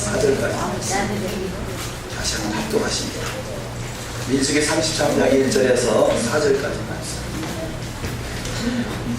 4절까지 다시 한번 합독하십니다. 민수기 33장 1절에서 4절까지 말씀.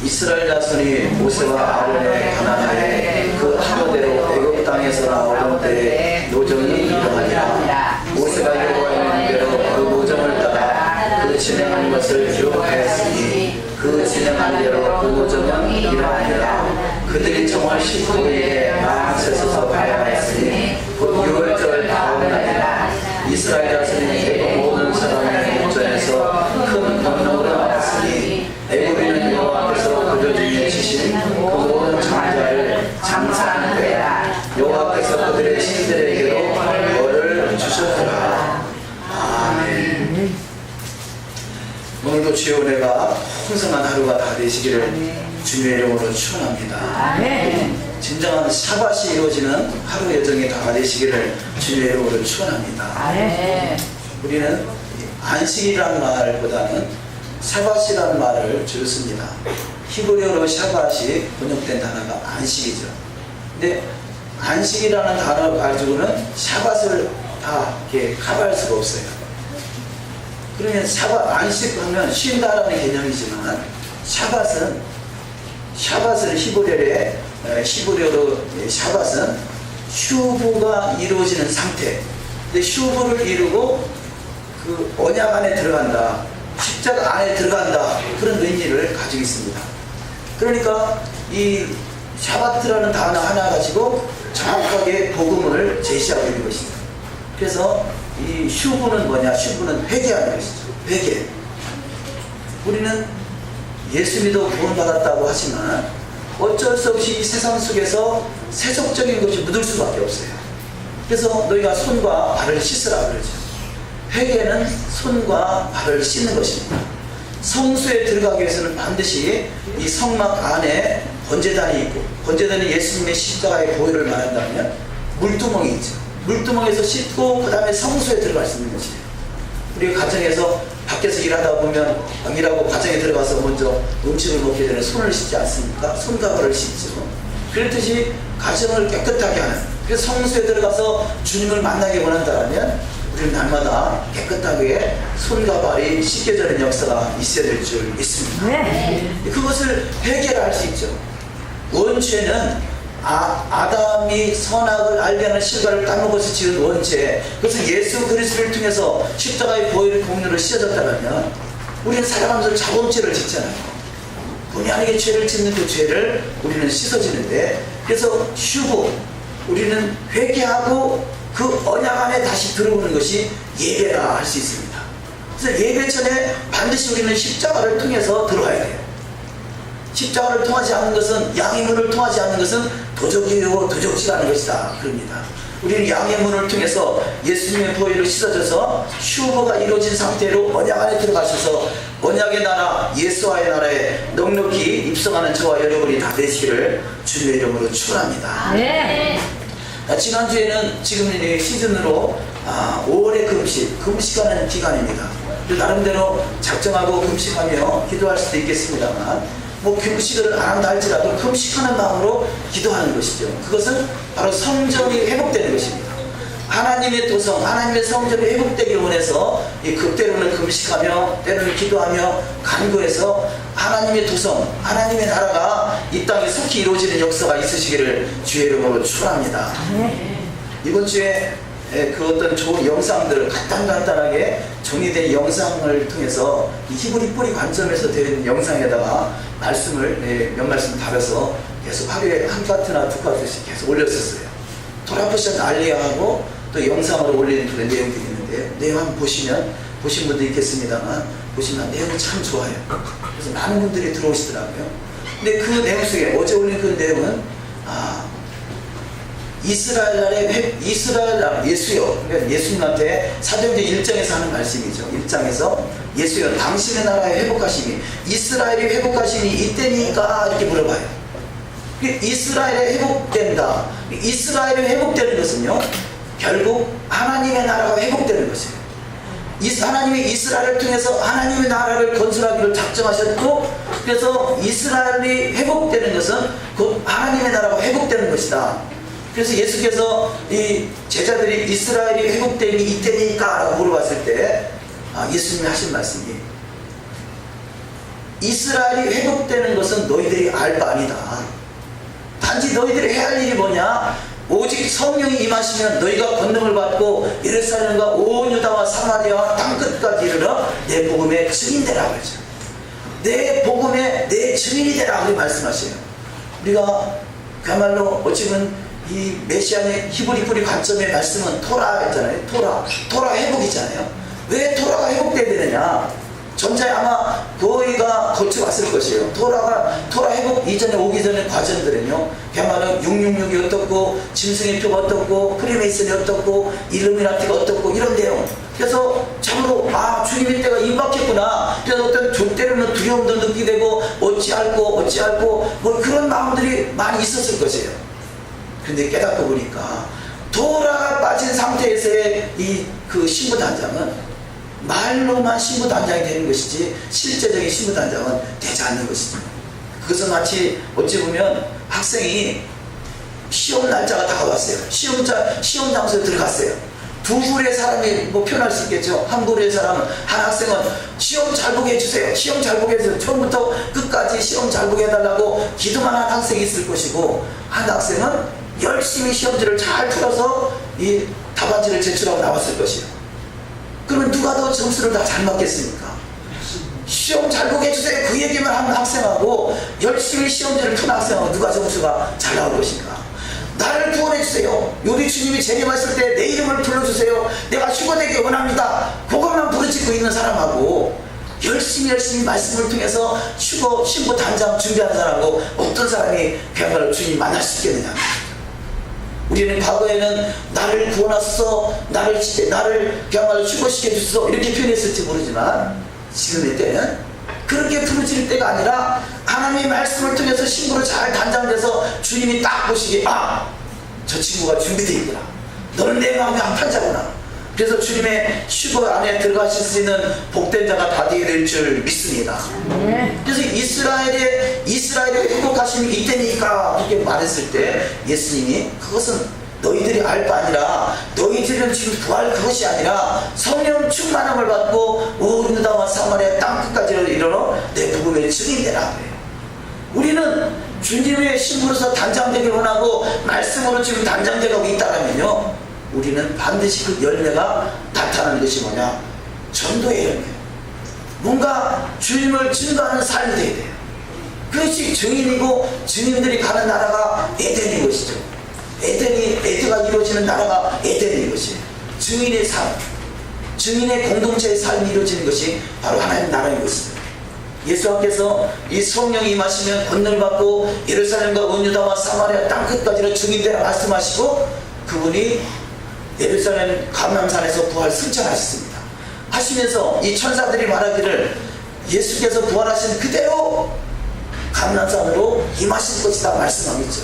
이스라엘 자손이 모세와 아론의 가난하에 그 하루대로 애굽 땅에서 나오던 때에 노정이 일어나니라. 모세가 여호와의 명대로 그 노정을 따라 그 진행한 것을 기록하였으니 그 진행한 대로 그 노정은 일어나니라. 그들이 정월 15일에 마음에 서서 가야 했으니 곧 6월절 다음 날이라. 이스라엘 자손이 애굽 모든 사람의 목전에서 큰 권능으로 나왔으니 애굽인은 여호와께서 그들 중에 주신 그 모든 장자를 장사하는 거야. 여호와께서 그들의 신들에게로 벌을 주셨더라. 아멘. 오늘도 주의 은혜가 풍성한 하루가 다 되시기를 주님의 이름으로 축원합니다. 진정한 샤밧이 이루어지는 하루 여정이 다 되시기를 주님의 이름으로 축원합니다. 우리는 안식이라는 말보다는 샤밧이라는 말을 주로 씁니다. 히브리어로 샤밧이 번역된 단어가 안식이죠. 근데 안식이라는 단어 가지고는 샤밧을 다 이렇게 커버할 수가 없어요. 그러면 샤밧, 안식하면 쉰다라는 개념이지만 샤밧은 히브리어로 샤밧은 슈브가 이루어지는 상태. 근데 슈브를 이루고 그 언약 안에 들어간다, 십자가 안에 들어간다, 그런 의미를 가지고 있습니다. 그러니까 이 샤바트라는 단어 하나 가지고 정확하게 복음을 제시하고 있는 것입니다. 그래서 이 슈브는 뭐냐? 슈브는 회개하는 것이죠. 회개. 우리는 예수 믿어 구원받았다고 하지만 어쩔 수 없이 이 세상 속에서 세속적인 것이 묻을 수밖에 없어요. 그래서 너희가 손과 발을 씻으라 그러죠. 회개는 손과 발을 씻는 것입니다. 성수에 들어가기 위해서는 반드시 이 성막 안에 번제단이 있고, 번제단이 예수님의 십자가의 보혈을 말한다면 물두멍이 있죠. 물두멍에서 씻고 그 다음에 성수에 들어갈 수 있는 것이에요. 우리 가정에서 밖에서 일하다 보면 일하고 가정에 들어가서 먼저 음식을 먹기 전에 손을 씻지 않습니까? 손과 발을 씻죠. 그렇듯이 가정을 깨끗하게 하는, 그래서 성수에 들어가서 주님을 만나기 원한다면 우리는 날마다 깨끗하게 손과 발이 씻겨지는 역사가 있어야 될 줄 믿습니다. 그것을 회개를 할 수 있죠. 원죄는 아담이 선악을 알게 하는 실과를 까먹어서 지은 원죄, 그것은 예수 그리스도를 통해서 십자가의 보혈 공로로 씻어졌다면 우리는 살아가면서 자범죄를 짓잖아요. 본의 아니게 죄를 짓는 그 죄를 우리는 씻어지는데, 그래서 슈브, 우리는 회개하고 그 언약 안에 다시 들어오는 것이 예배라 할 수 있습니다. 그래서 예배 전에 반드시 우리는 십자가를 통해서 들어와야 돼요. 십자가를 통하지 않는 것은, 양의 문을 통하지 않는 것은 도적이요 도적지가 않은 것이다 그럽니다. 우리는 양의 문을 통해서 예수님의 보혈로 씻어져서 슈브가 이루어진 상태로 언약 안에 들어가셔서 언약의 나라, 예수와의 나라에 넉넉히 입성하는 저와 여러분이 다 되시기를 주님의 이름으로 축원합니다. 지난주에는 지금 시즌으로 5월의 금식하는 기간입니다. 나름대로 작정하고 금식하며 기도할 수도 있겠습니다만, 뭐 금식을 안 한다 할지라도 금식하는 마음으로 기도하는 것이죠. 그것은 바로 성전이 회복되는 것입니다. 하나님의 도성, 하나님의 성전이 회복되기를 원해서 때로는 금식하며 때로는 기도하며 간구해서 하나님의 도성, 하나님의 나라가 이 땅에 속히 이루어지는 역사가 있으시기를 주의 이름으로 축원합니다. 이번 주에 그 어떤 좋은 영상들을 간단하게 정리된 영상을 통해서 이 히브리 뿌리 관점에서 된 영상에다가 말씀을 몇 말씀 달아서 계속 하루에 한 파트나 두 파트씩 계속 올렸었어요. 토라푸션 알리아하고 또 영상으로 올리는 그런 내용들이 있는데, 내용 한번 보신 분도 있겠습니다만, 보시면 내용이 참 좋아요. 그래서 많은 분들이 들어오시더라고요. 근데 그 내용 속에 어제 올린 그 내용은 이스라엘 예수여, 그러니까 예수님한테 사도행전 1장에서 하는 말씀이죠. 1장에서 예수여, 당신의 나라의 회복하심이, 이스라엘이 회복하심이 이때니까 이렇게 물어봐요. 이스라엘이 회복된다. 이스라엘이 회복되는 것은요, 결국 하나님의 나라가 회복되는 것이에요. 하나님이 이스라엘을 통해서 하나님의 나라를 건설하기를 작정하셨고, 그래서 이스라엘이 회복되는 것은 곧 하나님의 나라가 회복되는 것이다. 그래서 예수께서 이 제자들이 이스라엘이 회복됨이 이때니까 라고 물어봤을 때 예수님이 하신 말씀이 이스라엘이 회복되는 것은 너희들이 알 바 아니다. 단지 너희들이 해야 할 일이 뭐냐? 오직 성령이 임하시면 너희가 권능을 받고 예루살렘과 온 유다와 사마리아와 땅끝까지 이르러 내 복음의 증인되라 그러죠. 내 복음의 내 증인이 되라 그렇게 말씀하셔요. 우리가 그야말로 어찌보면 이 메시아의 히브리 뿌리 관점의 말씀은 토라였잖아요. 토라 회복이잖아요. 왜 토라가 회복돼야 되느냐? 전자에 아마 거의가 거쳐왔을 것이에요. 토라 회복 이전에 오기 전에 과정들은요, 그야말로 666이 어떻고, 짐승의 표가 어떻고, 프리메이슨이 어떻고, 일루미나티가 어떻고, 이런 내용. 그래서 참으로 주님의 때가 임박했구나. 그래서 어떤 조 때로는 두려움도 느끼게 되고 어찌할꼬 뭐 그런 마음들이 많이 있었을 것이에요. 근데 깨닫고 보니까 토라가 빠진 상태에서의 그 신부단장은 말로만 신부단장이 되는 것이지 실제적인 신부단장은 되지 않는 것이죠. 그것은 마치 어찌 보면 학생이 시험 날짜가 다가왔어요. 시험 장소에 들어갔어요. 두 부류의 사람이 뭐 표현할 수 있겠죠. 한 부류의 사람은, 한 학생은 시험 잘 보게 해주세요. 시험 잘 보게 해주세요. 처음부터 끝까지 시험 잘 보게 해달라고 기도만 한 학생이 있을 것이고, 한 학생은 열심히 시험지를 잘 풀어서 이 답안지를 제출하고 나왔을 것이에요. 그러면 누가 더 점수를 다 잘 맞겠습니까? 시험 잘 보게 해주세요. 그 얘기만 하는 학생하고 열심히 시험지를 푼 학생하고 누가 점수가 잘 나올 것인가? 나를 구원해주세요. 요리 주님이 재림하실 때 내 이름을 불러주세요. 내가 휴거되기 원합니다. 그것만 부르짖고 있는 사람하고 열심히 말씀을 통해서 신부 단장 준비하는 사람하고 어떤 사람이 그야말로 주님 만날 수 있겠느냐. 우리는 과거에는 나를 구원하소서, 나를 그야말로 휴거시켜 주소서 이렇게 표현했을지 모르지만 지금의 때는 그렇게 부르짖을 때가 아니라 하나님의 말씀을 통해서 신부로 잘 단장돼서 주님이 딱 보시기에 저 친구가 준비되어 있구나. 너는 내 마음의 합판자구나. 그래서 주님의 휴거 안에 들어가실 수 있는 복된 자가 다 되게 될 줄 믿습니다. 그래서 이스라엘의 회복하심이 이때니까 그렇게 말했을 때 예수님이 그것은 너희들이 알 바 아니라 너희들은 지금 구할 그것이 아니라 성령 충만함을 받고 온 유다와 사마리아 땅끝까지 이르러 내 복음의 증인되라 그래요. 우리는 주님의 신부로서 단장되길 원하고 말씀으로 지금 단장되고 있다면요, 우리는 반드시 그 열매가 나타나는 것이 뭐냐? 전도의 열매. 뭔가 주님을 증거하는 삶이 되어야 돼요. 그것이 증인이고 증인들이 가는 나라가 에덴인 것이죠. 에덴가 이루어지는 나라가 에덴인 것이에요. 증인의 삶, 증인의 공동체의 삶이 이루어지는 것이 바로 하나님 나라인 것입니다. 예수님께서 이 성령이 임하시면 권능을 받고 예루살렘과 온 유다와 사마리아 땅끝까지로 증인되라 말씀하시고 그분이 예루살렘 감람산에서 부활 승천하셨습니다. 하시면서 이 천사들이 말하기를 예수께서 부활하신 그대로 감람산으로 임하실 것이다 말씀하겠죠.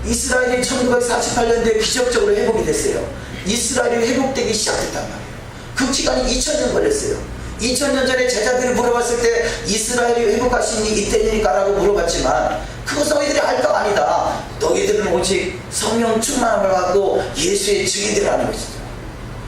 이스라엘이 1948년도에 기적적으로 회복이 됐어요. 이스라엘이 회복되기 시작했단 말이에요. 그 기간이 2000년 걸렸어요. 2000년 전에 제자들이 물어봤을 때 이스라엘이 회복하시니 이때니까 라고 물어봤지만 그것은 너희들이 할 거 아니다. 너희들은 오직 성령 충만함을 받고 예수의 증인이라는 것이죠.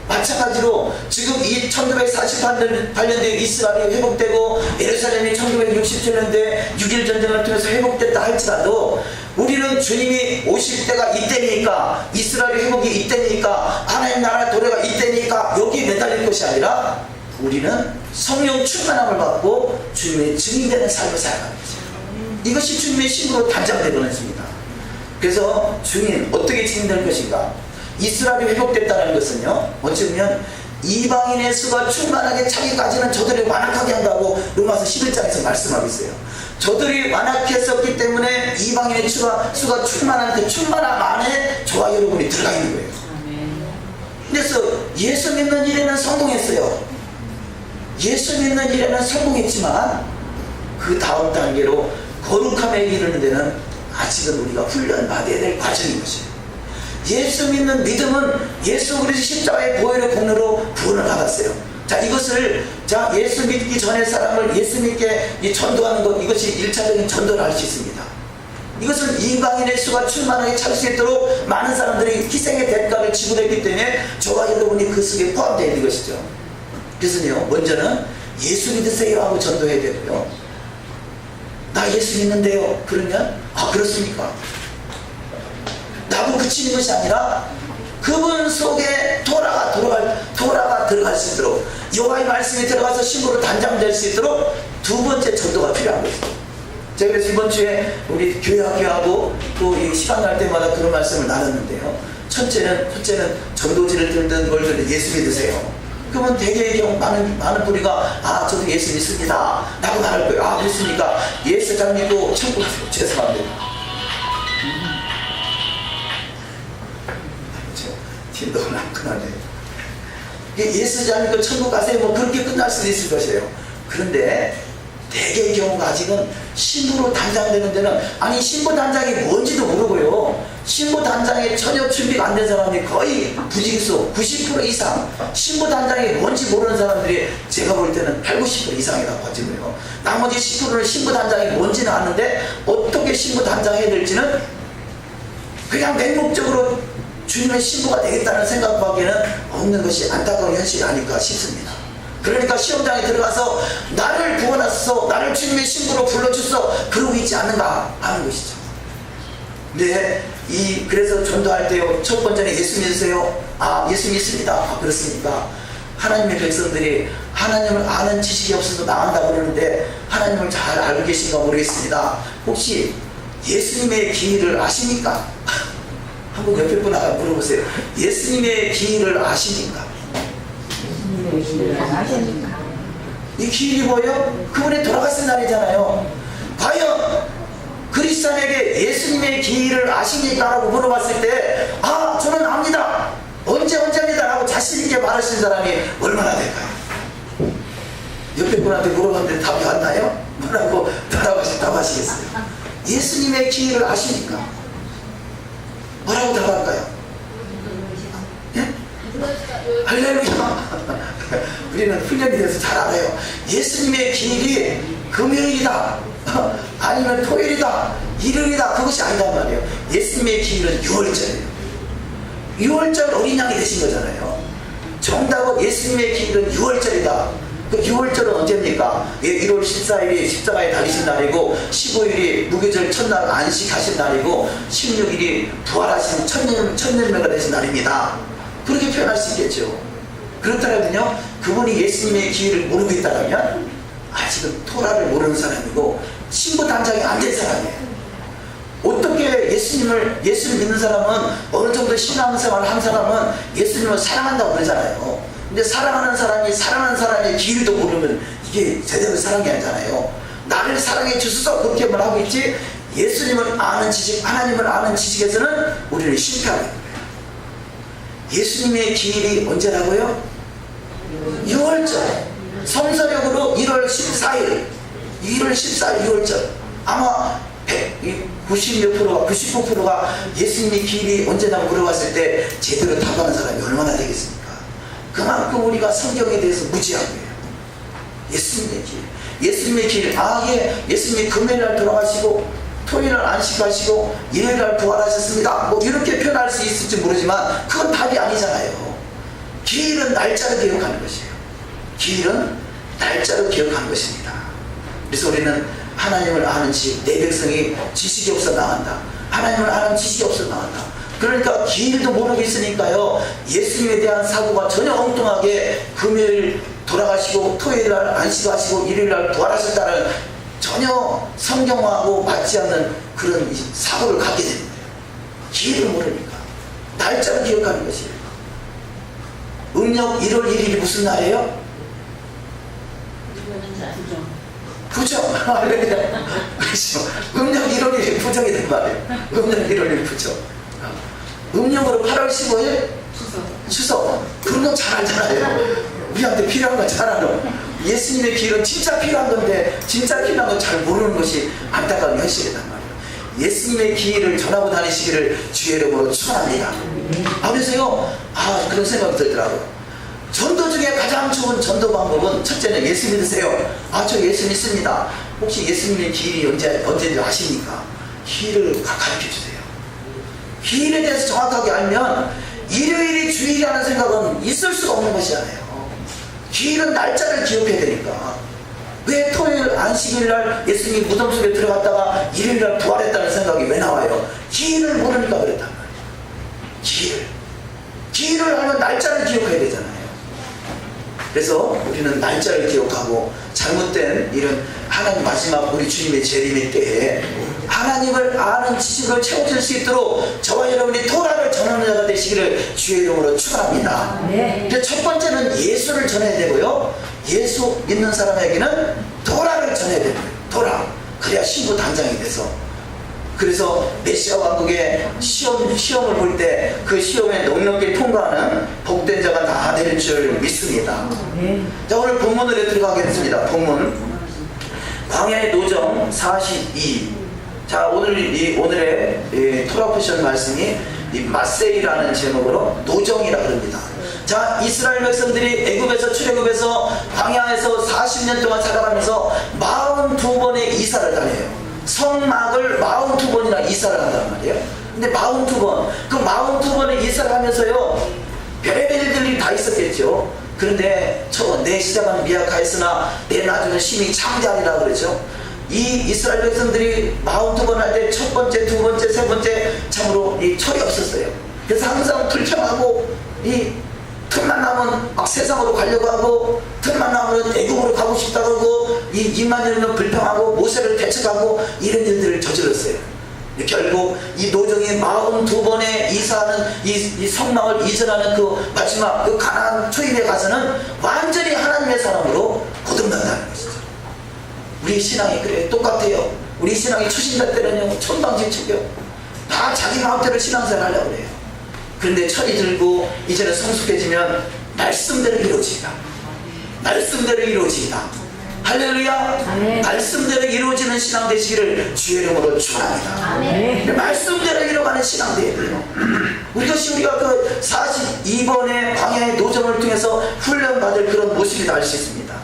마찬가지로 지금 이 1948년도에 이스라엘이 회복되고 예루살렘이 1967년도에 6.1 전쟁을 통해서 회복됐다 할지라도 우리는 주님이 오실 때가 이때니까, 이스라엘의 회복이 이때니까, 하나님 나라의 도래가 이때니까 여기 매달릴 것이 아니라 우리는 성령 충만함을 받고 주님의 증인되는 삶을 살아가는 거죠. 이것이 주님의 신부로 단장되는 것입니다. 그래서 증인, 어떻게 증인될 것인가? 이스라엘이 회복됐다는 것은요, 어쩌면 이방인의 수가 충만하게 차기까지는 저들을 완악하게 한다고 로마서 11장에서 말씀하고 있어요. 저들이 완악했었기 때문에 이방인의 수가 충만한 그 충만함 안에 저와 여러분이 들어가 있는 거예요. 그래서 예수 믿는 일에는 성공했어요. 예수 믿는 일에는 성공했지만 그 다음 단계로 거룩함에 이르는 데는 아직은 우리가 훈련받아야 될 과정인 것이에요. 예수 믿는 믿음은 예수 그리스도 십자가의 보혈의 공로로 구원을 받았어요. 자, 이것을 예수 믿기 전에 사람을 예수 믿게 전도하는 것, 이것이 1차적인 전도를 할 수 있습니다. 이것은 이방인의 수가 충만하게 찰 수 있도록 많은 사람들이 희생의 대가를 지불했기 때문에 저와 여러분이 그 속에 포함되어 있는 것이죠. 그래서요, 먼저는 예수 믿으세요 하고 전도해야 되고요. 나 예수 믿는데요. 그러면 아, 그렇습니까? 나고 그치는 것이 아니라 그분 속에 도라가 들어갈 수 있도록, 여호와의 말씀이 들어가서 신부로 단장될 수 있도록 두 번째 전도가 필요한 거죠. 제가 그래서 이번 주에 우리 교회 학교하고 또 이 시간 날 때마다 그런 말씀을 나눴는데요. 첫째는 전도지를 들든 뭘 들든 예수 믿으세요. 그러면 대개의 경우 많은 뿌리가 아, 저도 예수 믿습니다 라고 말할 거예요. 아, 그렇습니까? 예수 잘 믿고 천국 죄송합니다. 팀도 남편하네. 예수 잘 믿고 천국 가세요. 뭐 그렇게 끝날 수도 있을 것이에요. 그런데 대개의 경우가 아직은 신부로 단장되는 데는, 아니 신부 단장이 뭔지도 모르고요, 신부 단장에 전혀 준비가 안 된 사람이 거의 부지기수 90% 이상, 신부 단장이 뭔지 모르는 사람들이 제가 볼 때는 80, 90% 이상이라고 하지고요. 나머지 10%는 신부 단장이 뭔지는 아는데 어떻게 신부 단장 해야 될지는 그냥 맹목적으로 주님의 신부가 되겠다는 생각밖에는 없는 것이 안타까운 현실이 아닐까 싶습니다. 그러니까 시험장에 들어가서 나를 구원하소서, 나를 주님의 신부로 불러주소서 그러고 있지 않는가 하는 것이죠. 네, 그래서 전도할 때요, 첫 번째는 예수 믿으세요. 아, 예수 믿습니다. 아, 그렇습니까? 하나님의 백성들이 하나님을 아는 지식이 없어서 나간다고 그러는데 하나님을 잘 알고 계신가 모르겠습니다. 혹시 예수님의 기일을 아십니까? 한번 옆에 분 아까 물어보세요. 예수님의 기일을 아십니까? 이 기일이 뭐예요? 그분이 돌아가신 날이잖아요. 과연 그리스도인에게 예수님의 기일을 아십니까? 라고 물어봤을 때 아, 저는 압니다. 언제입니다 라고 자신있게 말하시는 사람이 얼마나 될까요? 옆에 분한테 물어봤는데 답이 왔나요? 뭐라고 답하시겠어요? 예수님의 기일을 아십니까? 뭐라고 답할까요? 예? 할렐루야. 우리는 훈련이 돼서 잘 알아요. 예수님의 기일이 금요일이다 아니면 토요일이다 일요일이다 그것이 아니단 말이에요. 예수님의 기일은 6월절이에요 6월절 어린 양이 되신 거잖아요. 정답은 예수님의 기일은 6월절이다. 그 6월절은 언제입니까? 1월 14일이 십자가에 달리신 날이고, 15일이 무교절 첫날 안식하신 날이고, 16일이 부활하신 천년매가 되신 날입니다. 그렇게 표현할 수 있겠죠. 그렇다면요, 그분이 예수님의 기일을 모르고 있다면 아직은 토라를 모르는 사람이고 신부 단장이 안 된 사람이에요. 어떻게 예수를 믿는 사람은, 어느 정도 신앙생활을 한 사람은 예수님을 사랑한다고 그러잖아요. 근데 사랑하는 사람의 기일도 모르면 이게 제대로 사랑이 아니잖아요. 나를 사랑해 주소서 그렇게만 하고 있지, 예수님을 아는 지식, 하나님을 아는 지식에서는 우리는 실패하게 돼요. 예수님의 기일이 언제라고요? 6월절. 성서력으로 1월 14일 6월절. 아마 90몇 프로가 99%가 예수님의 기일이 언제라고 물어봤을 때 제대로 답하는 사람이 얼마나 되겠습니까? 그만큼 우리가 성경에 대해서 무지한 거예요. 예수님의 길. 아, 예, 예수님이 금요일날 돌아가시고 토요일날 안식하시고 일요일날 부활하셨습니다. 뭐 이렇게 표현할 수 있을지 모르지만 그건 답이 아니잖아요. 기일은 날짜를 기억하는 것이에요. 기일은 날짜를 기억하는 것입니다. 그래서 우리는 하나님을 아는 지식, 내 백성이 지식이 없어 나간다. 하나님을 아는 지식이 없어 나간다. 그러니까 기일도 모르고 있으니까요, 예수님에 대한 사고가 전혀 엉뚱하게 금요일 돌아가시고 토요일날 안식하시고 일요일날 부활하셨다는 전혀 성경하고 맞지 않는 그런 사고를 갖게 됩니다. 기일을 모르니까 날짜를 기억하는 것이에요. 음력 1월 1일이 무슨 날이에요? 부정. 그렇죠. 음력 1월 1일 부정이 된 말이에요. 음력 1월 1일 부정. 음력으로 8월 15일 추석. 그런 건 잘 알잖아요. 우리한테 필요한 건 잘 알아. 예수님의 길은 진짜 필요한 건데 진짜 필요한 건 잘 모르는 것이 안타까운 현실이란 말이에요. 예수님의 길을 전하고 다니시기를 주의 이름으로 축원합니다. 그래서요, 그런 생각이 들더라고요. 전도 중에 가장 좋은 전도 방법은 첫째는 예수 믿으세요. 저 예수 믿습니다. 혹시 예수님의 길이 언제인지 아십니까? 길을 가르쳐 주세요. 길에 대해서 정확하게 알면 일요일이 주일이라는 생각은 있을 수가 없는 것이잖아요. 길은 날짜를 기억해야 되니까. 왜 토요일 안식일날 예수님이 무덤 속에 들어갔다가 일요일날 부활했다는 생각이 왜 나와요? 길을 모르니까 그랬단 말이에요. 길을 알면 날짜를 기억해야 되잖아요. 그래서 우리는 날짜를 기억하고 잘못된 이런 하나님 마지막 우리 주님의 재림의 때에 하나님을 아는 지식을 채워질 수 있도록 저와 여러분이 토라를 전하는 자가 되시기를 주의 이름으로 축원합니다. 네. 첫 번째는 예수를 전해야 되고요. 예수 믿는 사람에게는 토라를 전해야 됩니다. 토라. 그래야 신부 단장이 돼서. 그래서 메시아 왕국의 시험을 볼 때 그 시험에 넉넉히 통과하는 복된 자가 다 될 줄 믿습니다. 네. 자, 오늘 본문으로 들어가겠습니다. 본문 광야의 노정 42. 자, 오늘의 토라 포션 말씀이 이 마세이라는 제목으로 노정이라 그럽니다. 자, 이스라엘 백성들이 애굽에서 출애굽해서 광야에서 40년 동안 살아가면서 42번의 이사를 다녀요. 성막을 42번이나 이사를 한단 말이에요. 근데 42번, 그 42번의 이사를 하면서요, 별의별 일들이 다 있었겠죠. 그런데 내 시작은 미약하였으나 내 나중은 심히 창대하리라 그러죠. 이 이스라엘 백성들이 42번 할 때 첫 번째, 두 번째, 세 번째 참으로 이 철이 없었어요. 그래서 항상 불평하고 이 틈만 나면 막 세상으로 가려고 하고 틈만 나면 애국으로 가고 싶다고 하고 이 이만희는 불평하고 모세를 대적하고 이런 일들을 저질렀어요. 결국 이 노정이 42번에 이사하는 이 성막을 이전하는 그 마지막 그 가나안 초입에 가서는 완전히 하나님의 사람으로 거듭난다는 것이죠. 우리 신앙이 그래 똑같아요. 우리 신앙이 초신자 때는요 천방지축이요. 다 자기 마음대로 신앙생활 하려고 그래요. 그런데 철이 들고 이제는 성숙해지면 말씀대로 이루어지다. 말씀대로 이루어지다. 할렐루야. 아멘. 말씀대로 이루어지는 신앙 되시기를 주의 이름으로 축원합니다. 아멘. 말씀대로 이루어가는 신앙 되야 돼요. 우리가 그 42번의 광야의 노정을 통해서 훈련받을 그런 모습이 나올 수 있습니다.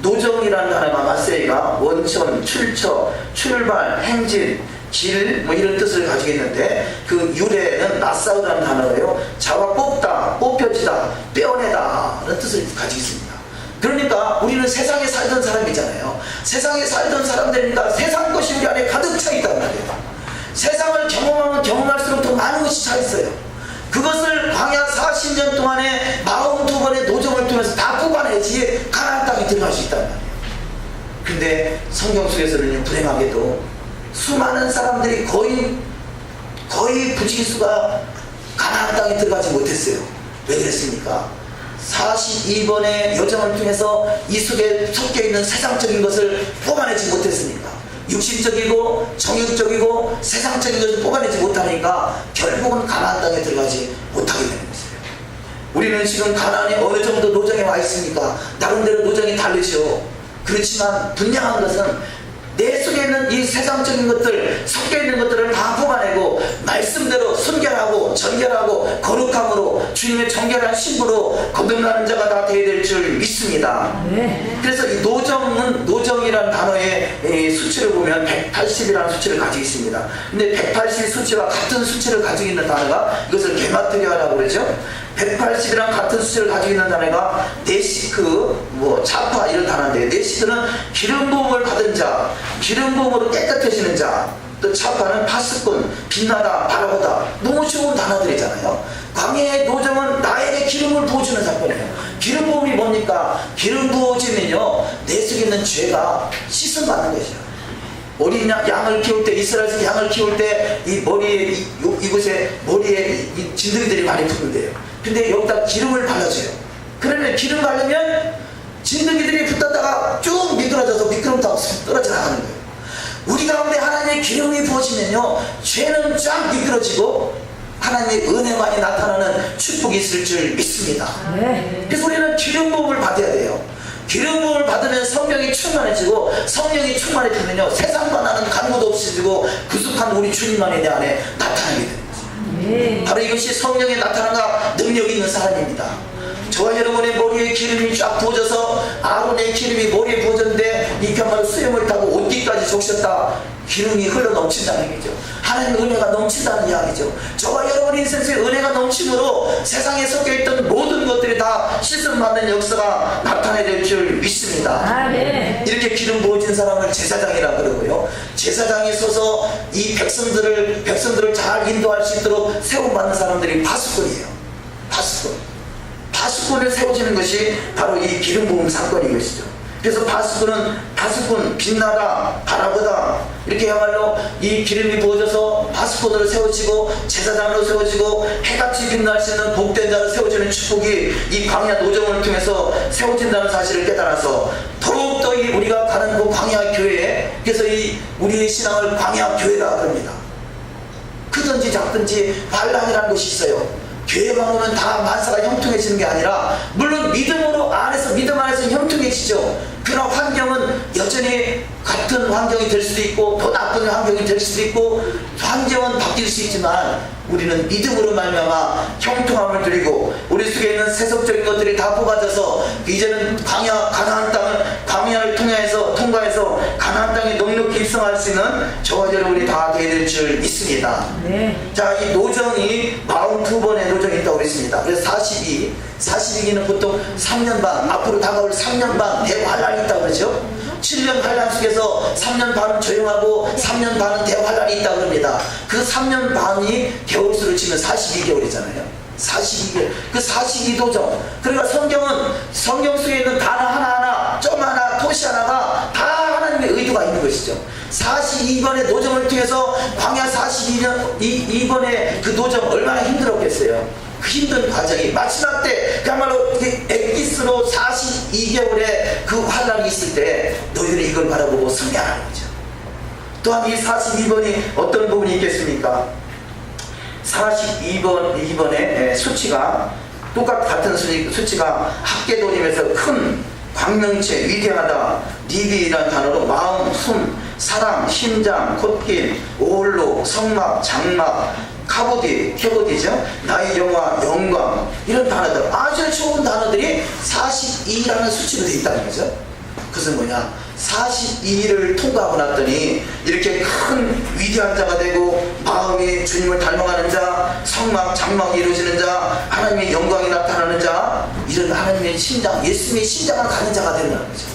노정이라는 단어가 마세이가 원천, 출처, 출발, 행진, 길 뭐 이런 뜻을 가지고 있는데 그 유래는 나사우라는 단어예요. 자와 뽑다, 뽑혀지다, 떼어내다 라는 뜻을 가지고 있습니다. 그러니까 우리는 세상에 살던 사람이잖아요. 세상에 살던 사람들이니까 세상 것이 우리 안에 가득 차 있단 말이에요. 세상을 경험하면 경험할수록 더 많은 것이 차 있어요. 그것을 광야 40년 동안에 42번의 노정을 통해서 다 뽑아내지 가나안 땅에 들어갈 수 있단 말이에요. 근데 성경 속에서는 불행하게도 수많은 사람들이 거의 부지기수가 가나안 땅에 들어가지 못했어요. 왜 그랬습니까? 42번의 여정을 통해서 이 속에 섞여있는 세상적인 것을 뽑아내지 못했으니까. 육신적이고 정욕적이고 세상적인 것을 뽑아내지 못하니까 결국은 가나안 땅에 들어가지 못하게 되는 것이에요. 우리는 지금 가나안에 어느 정도 노정에 와 있습니까? 나름대로 노정이 다르죠. 그렇지만 분명한 것은 내 속에 있는 이 세상적인 것들, 섞여있는 것들을 다 뽑아내고 말씀대로 순결하고 정결하고 거룩함으로 주님의 정결한 신부로 거듭나는 자가 다 되어야 될 줄 믿습니다. 네. 그래서 이 노정이라는 단어의 수치를 보면 180이라는 수치를 가지고 있습니다. 근데 180 수치와 같은 수치를 가지고 있는 단어가 이것을 게마트리아라고 그러죠. 180이랑 같은 수치를 가지고 있는 단어가 네시크, 차파 이런 단어인데, 네시크는 기름 부음을 받은 자, 기름 부음으로 깨끗해지는 자, 또 차파는 파스꾼, 빛나다, 바라보다. 너무 좋은 단어들이잖아요. 광야의 노정은 나에게 기름을 부어주는 사건이에요. 기름 부음이 뭡니까? 기름 부어지면요 내 속에 있는 죄가 씻음 받는 것이에요. 어린 양을 키울 때, 이스라엘에서 양을 키울 때 이 머리에 이곳에 머리에 이 진드기들이 많이 붙는데요. 근데 여기다 기름을 발라줘요. 그러면 기름 바르면 진드기들이 붙었다가 쭉 미끄러져서 미끄럼 타고 떨어져 나가는 거예요. 우리 가운데 하나님의 기름이 부어지면요 죄는 쫙 미끄러지고 하나님의 은혜만이 나타나는 축복이 있을 줄 믿습니다. 네. 그래서 우리는 기름 부음을 받아야 돼요. 기름 부음을 받으면 성령이 충만해지고, 성령이 충만해지면요 세상과 나는 간구도 없어지고 구속한 우리 주님만이 내 안에 나타나게 됩니다. 네. 바로 이것이 성령의 나타남과 능력이 있는 사람입니다. 저와 여러분의 머리에 기름이 쫙 부어져서 아론의 기름이 머리에 부어졌는데 이렇게 한번 수염을 타고 옷깃까지 적셨다. 기름이 흘러 넘친다는 얘기죠. 하나님의 은혜가 넘친다는 이야기죠. 저와 여러분 인생에 은혜가 넘침으로 세상에 섞여있던 모든 것들이 다 씻음받는 역사가 나타나야 될 줄 믿습니다. 이렇게 기름 부어진 사람을 제사장이라 그러고요, 제사장이 서서 이 백성들을 잘 인도할 수 있도록 세움받는 사람들이 바수꾼이에요. 바수꾼을 세워지는 것이 바로 이 기름 부음 사건인 것이죠. 그래서 바수꾼은 빛나다, 바라보다, 이렇게야말로 이 기름이 부어져서 바수꾼으로 세워지고 제사장으로 세워지고 해같이 빛날 수 있는 복된 자로 세워지는 축복이 이 광야 노정을 통해서 세워진다는 사실을 깨달아서 더욱더 우리가 가는 그 광야 교회에, 그래서 이 우리의 신앙을 광야 교회라 합니다. 크든지 작든지 반란이라는 것이 있어요. 교회만 오면 다 만사가 형통해지는 게 아니라, 물론 믿음 안에서 형통해지죠. 그러나 환경은 여전히 같은 환경이 될 수도 있고 더 나쁜 환경이 될 수도 있고 환경은 바뀔 수 있지만, 우리는 믿음으로 말미암아 형통함을 누리고 우리 속에 있는 세속적인 것들이 다 뽑아져서 이제는 가나안 땅을 광야를 통과해서 가나안 땅에 넉넉히 입성할 수 있는 저와 여러분이 다 되게 될 줄 믿습니다. 자, 이 노정이 42번의 노정이 있다고 그랬습니다. 그래서 42기는 보통 3년 반, 앞으로 다가올 3년 반 대환란이 있다고 그러죠. 7년 환란 속에서 3년 반은 조용하고 3년 반은 대환란이 있다고 합니다. 그 3년 반이 개월수로 치면 42개월이잖아요. 42개월. 그 42도정. 그러니까 성경 속에 있는 단어 하나하나, 점 하나, 토시 하나가 다 하나님의 의도가 있는 것이죠. 42번의 노정을 통해서 광야 42번의 그 노정 얼마나 힘들었겠어요. 그 힘든 과정이 마지막 때 그야말로 엑기스로 42개월의 그 환란이 있을 때 너희들이 이걸 바라보고 승리하는 거죠. 또한 이 42번이 어떤 부분이 있겠습니까? 42번의 수치가 같은 수치가 학계도림에서 큰 광명체, 위대하다, 리비라는 단어로 마음, 숨, 사랑, 심장, 콧김, 오홀로, 성막, 장막, 켜보디죠. 나의 영화, 영광, 이런 단어들, 아주 좋은 단어들이 42라는 수치로 되어 있다는 거죠. 그것은 뭐냐? 42를 통과하고 났더니 이렇게 큰 위대한 자가 되고 마음이 주님을 닮아가는 자, 성막, 장막이 이루어지는 자, 하나님의 영광이 나타나는 자, 이런 하나님의 심장, 예수님의 심장을 가는 자가 된다는 거죠.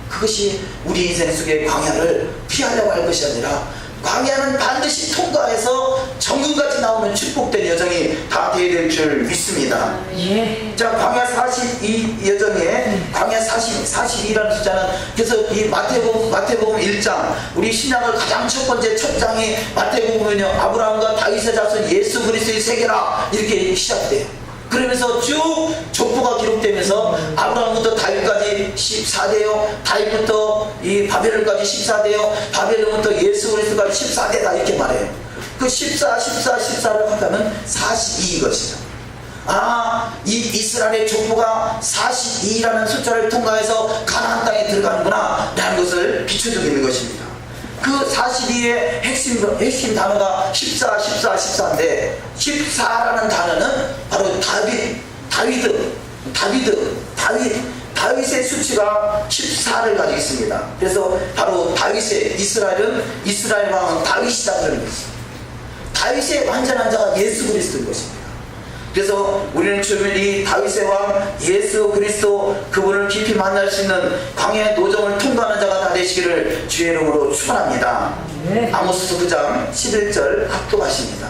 그것이 우리 인생 속의 광야를 피하려고 할 것이 아니라, 광야는 반드시 통과해서 정금같이 나오는 축복된 여정이 다 되어야 될 줄 믿습니다. 자, 광야 42 여정에 광야 42라는 숫자는, 그래서 이 마태복음 1장, 우리 신약을 가장 첫 번째 첫 장이 마태복음은요, 아브라함과 다윗의 자손 예수 그리스도의 세계라 이렇게 시작돼요. 그러면서 쭉 족보가 기록되면서 아브라함부터 다윗까지 14대요, 다윗부터 이 바벨론까지 14대요, 바벨론부터 예수 그리스도까지 14대다 이렇게 말해요. 그 14를 합하면 42 것이죠. 이 이스라엘의 족보가 42라는 숫자를 통과해서 가나안 땅에 들어가는구나 라는 것을 비춰주고 있는 것입니다. 그 42의 핵심 단어가 14인데 14라는 단어는 바로 다윗의 수치가 14를 가지고 있습니다. 그래서 바로 이스라엘 왕은 다윗이다 그러는 것입니다. 다윗의 완전한 자가 예수 그리스도인 것입니다. 그래서 우리는 주님을 이 다윗의 왕 예수 그리스도 그분을 깊이 만날 수 있는 광야의 노정을 통과하는 자가 다 되시기를 주의 이름으로 축원합니다. 아모스 9장 11절 합독하십니다.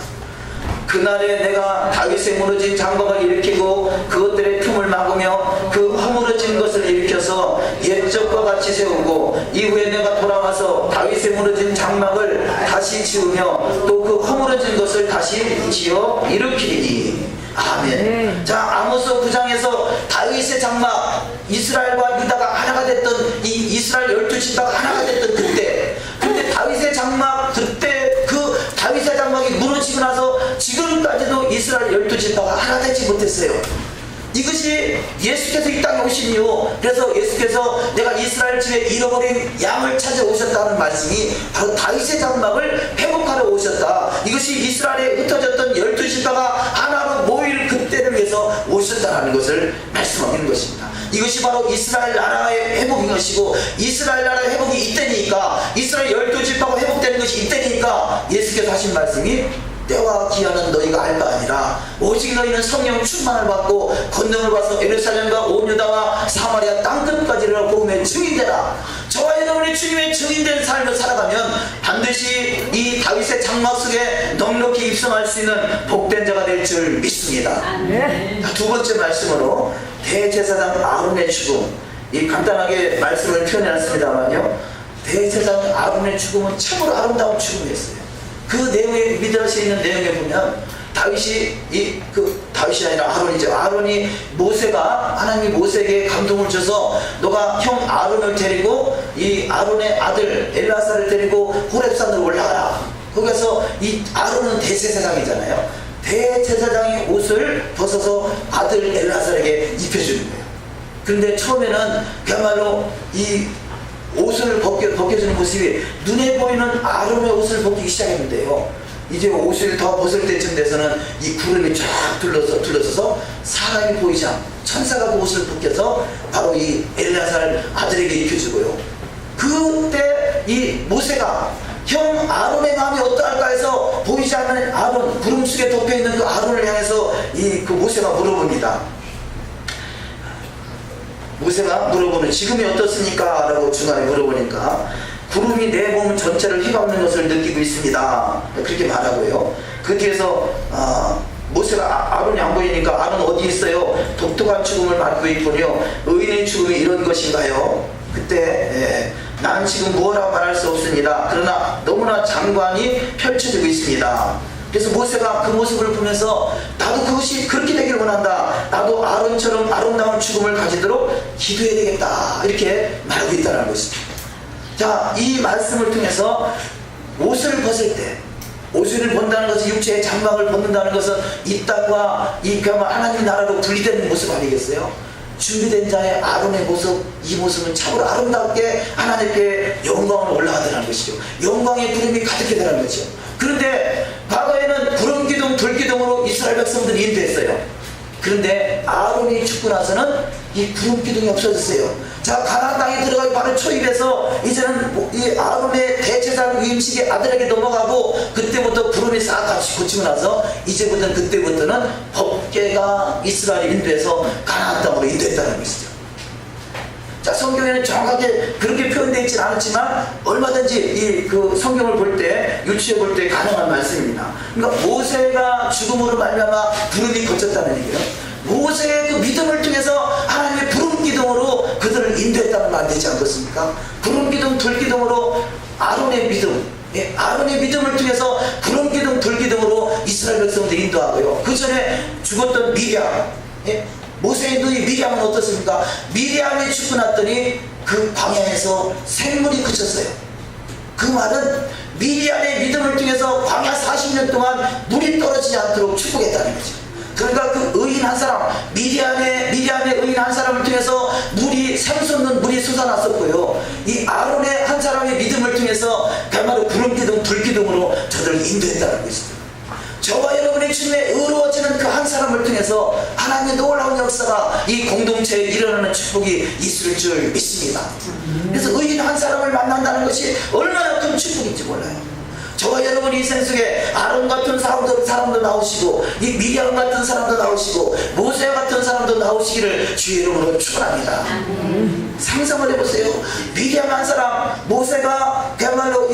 그날에 내가 다윗의 무너진 장막을 일으키고 그것들의 틈을 막으며 그 허물어진 것을 일으켜서 옛적과 같이 세우고, 이후에 내가 돌아와서 다윗의 무너진 장막을 다시 지으며 또 그 허물어진 것을 다시 지어 일으키리니. 아멘. 자, 아모스 9장에서 다윗의 장막, 이스라엘과 유다가 하나가 됐던 이 이스라엘 12지파가 하나가 됐던 그때 다윗의 장막, 그때 그 다윗의 장막이 무너지고 나서 지금까지도 이스라엘 12지파가 하나 되지 못했어요. 이것이 예수께서 이 땅에 오신 이유, 그래서 예수께서 내가 이스라엘 집에 잃어버린 양을 찾아오셨다는 말씀이 바로 다윗의 장막을 회복하러 오셨다. 이것이 이스라엘에 흩어졌던 12지파가 하나로 모일 그때를 위해서 오셨다는 것을 말씀하고 있는 것입니다. 이것이 바로 이스라엘 나라의 회복인 것이고, 이스라엘 나라의 회복이 이때니까, 이스라엘 12지파가 회복되는 것이 이때니까 예수께서 하신 말씀이 때와 기한은 너희가 알 바 아니라 오직 너희는 성령 충만을 받고 권능을 받아서 예루살렘과 온 유다와 사마리아 땅끝까지 이르러 복음의 증인되라. 저와 여러분이 주님의 증인된 삶을 살아가면 반드시 이 다윗의 장막 속에 넉넉히 입성할 수 있는 복된 자가 될 줄 믿습니다. 두 번째 말씀으로 대제사장 아론의 죽음, 이 간단하게 말씀을 표현해놨습니다만요, 대제사장 아론의 죽음은 참으로 아름다운 죽음이었어요. 그 내용에 미드라시에 있는 내용에 보면 다윗이 다윗이 아니라 아론이죠. 아론이 하나님이 모세에게 감동을 줘서 너가 형 아론을 데리고 이 아론의 아들 엘라사를 데리고 호렙산으로 올라가라. 거기서 이 아론은 대제사장이잖아요. 대제사장이 옷을 벗어서 아들 엘라사에게 입혀주는 거예요. 그런데 처음에는 그야말로 이 옷을 벗겨주는 모습이 눈에 보이는 아론의 옷을 벗기기 시작했는데요, 이제 옷을 더 벗을 때쯤 돼서는 이 구름이 쫙 둘러서서 사람이 보이지 않고 천사가 그 옷을 벗겨서 바로 이 엘레아살 아들에게 입혀주고요. 그때 이 모세가 형 아론의 마음이 어떠할까 해서 보이지 않는 아론, 구름 속에 덮여있는 그 아론을 향해서 그 모세가 물어봅니다. 모세가 물어보는 지금이 어떻습니까? 라고 중간에 물어보니까 구름이 내 몸 전체를 휘감는 것을 느끼고 있습니다. 그렇게 말하고요. 그 뒤에서 모세가 아론이 안 보이니까 아론 어디 있어요? 독특한 죽음을 맞고 있군요. 의인의 죽음이 이런 것인가요? 그때 난 지금 무엇라고 말할 수 없습니다. 그러나 너무나 장관이 펼쳐지고 있습니다. 그래서 모세가 그 모습을 보면서 나도 그것이 그렇게 되기를 원한다. 나도 아론처럼 아름다운 죽음을 가지도록 기도해야 되겠다. 이렇게 말하고 있다는 것입니다. 자, 이 말씀을 통해서 옷을 벗을 때, 옷을 본다는 것은 육체의 장막을 벗는다는 것은 이 땅과 이 하나님 나라로 분리되는 모습 아니겠어요? 준비된 자의 아론의 모습, 이 모습은 참으로 아름답게 하나님께 영광을 올라가더라는 것이죠. 영광의 구름이 가득하더라는 거죠. 그런데 과거에는 구름기둥, 불기둥으로 이스라엘 백성들이 인도했어요. 그런데 아론이 죽고 나서는 이 구름기둥이 없어졌어요. 자, 가나안 땅에 들어가기 바로 초입에서 이제는 이 아론의 대제사장 위임식이 아들에게 넘어가고, 그때부터 구름이 싹 같이 고치고 나서 이제부터는 그때부터는 법궤가 이스라엘 인도해서 가나안 땅으로 인도했다는 것이죠. 자, 성경에는 정확하게 그렇게 표현되어 있지는 않았지만 얼마든지 그 성경을 볼 때, 유추해 볼 때 가능한 말씀입니다. 그러니까 모세가 죽음으로 말미암아 구름이 거쳤다는 얘기예요. 모세의 그 믿음을 통해서 하나님의 구름기둥으로 그들을 인도했다는 말 되지 않겠습니까? 구름기둥, 불기둥으로 아론의 믿음, 아론의 믿음을 통해서 구름기둥, 불기둥으로 이스라엘 백성들 인도하고요. 그 전에 죽었던 미리암, 모세의 누이 미리암은 어떻습니까? 미리암이 죽고 났더니 그 광야에서 생물이 그쳤어요. 그 말은 미리암의 믿음을 통해서 광야 40년 동안 물이 떨어지지 않도록 축복했다는 거죠. 그러니까 그 의인 한 사람, 미리암의 의인 한 사람을 통해서 샘솟는 물이 솟아났었고요. 이 아론의 한 사람의 믿음을 통해서 그야말로 구름기둥, 불기둥으로 저들을 인도했다는 것입니다. 저와 여러분의 주님의 의로워지는 그 한 사람을 통해서 하나님의 놀라운 역사가 이 공동체에 일어나는 축복이 있을 줄 믿습니다. 그래서 의인 한 사람을 만난다는 것이 얼마나 큰 축복인지 몰라요. 저와 여러분이 인생 속에 아론 같은 사람도 나오시고, 이 미리암 같은 사람도 나오시고, 모세 같은 사람도 나오시기를 주의 이름으로 축원합니다. 상상을 해보세요. 미리암 한 사람, 모세가 그야말로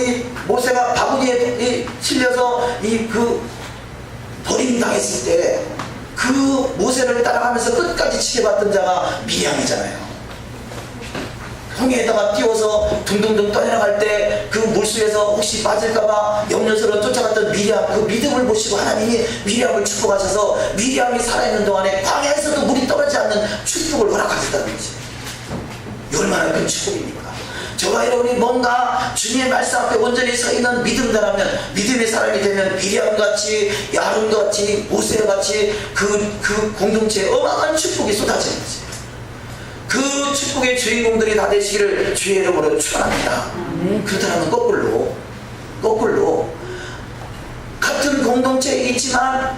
모세가 바구니에 실려서 버림당했을 때 그 모세를 따라가면서 끝까지 지켜봤던 자가 미리암이잖아요. 홍해에다가 띄워서 둥둥둥 떠내려갈 때 그 물속에서 혹시 빠질까봐 염려스러워 쫓아갔던 미리암, 그 믿음을 보시고 하나님이 미리암을 축복하셔서 미리암이 살아있는 동안에 광야에서도 물이 떨어지지 않는 축복을 허락하셨다는 거죠. 얼마나 큰 축복입니까? 저와 여러분이 뭔가 주님의 말씀 앞에 온전히 서 있는 믿음자라면, 믿음의 사람이 되면 미리암같이, 아론같이, 모세같이 그 공동체에 어마어마한 축복이 쏟아지는 거지. 그 축복의 주인공들이 다 되시기를 주의 이름으로 축원합니다. 그렇다면 거꾸로 같은 공동체에 있지만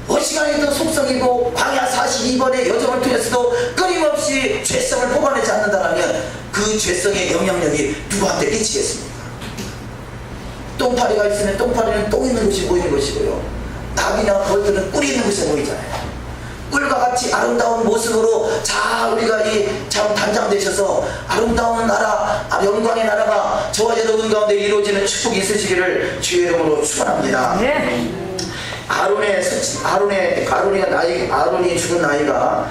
어시간에도 속성이고 광야 42번의 여정을 통해서도 끊임없이 죄성을 뽑아내지 않는다면 그 죄성의 영향력이 누구한테 끼치겠습니까? 똥파리가 있으면 똥파리는 똥 있는 곳이 보이는 것이고요, 닭이나 벌들은 꿀이 있는 곳에 보이잖아요. 꿀과 같이 아름다운 모습으로 자 우리가 이 참 단장되셔서 아름다운 나라, 영광의 나라가 저와 여러분 가운데 이루어지는 축복이 있으시기를 주의 이름으로 축원합니다. 아론이 죽은 나이가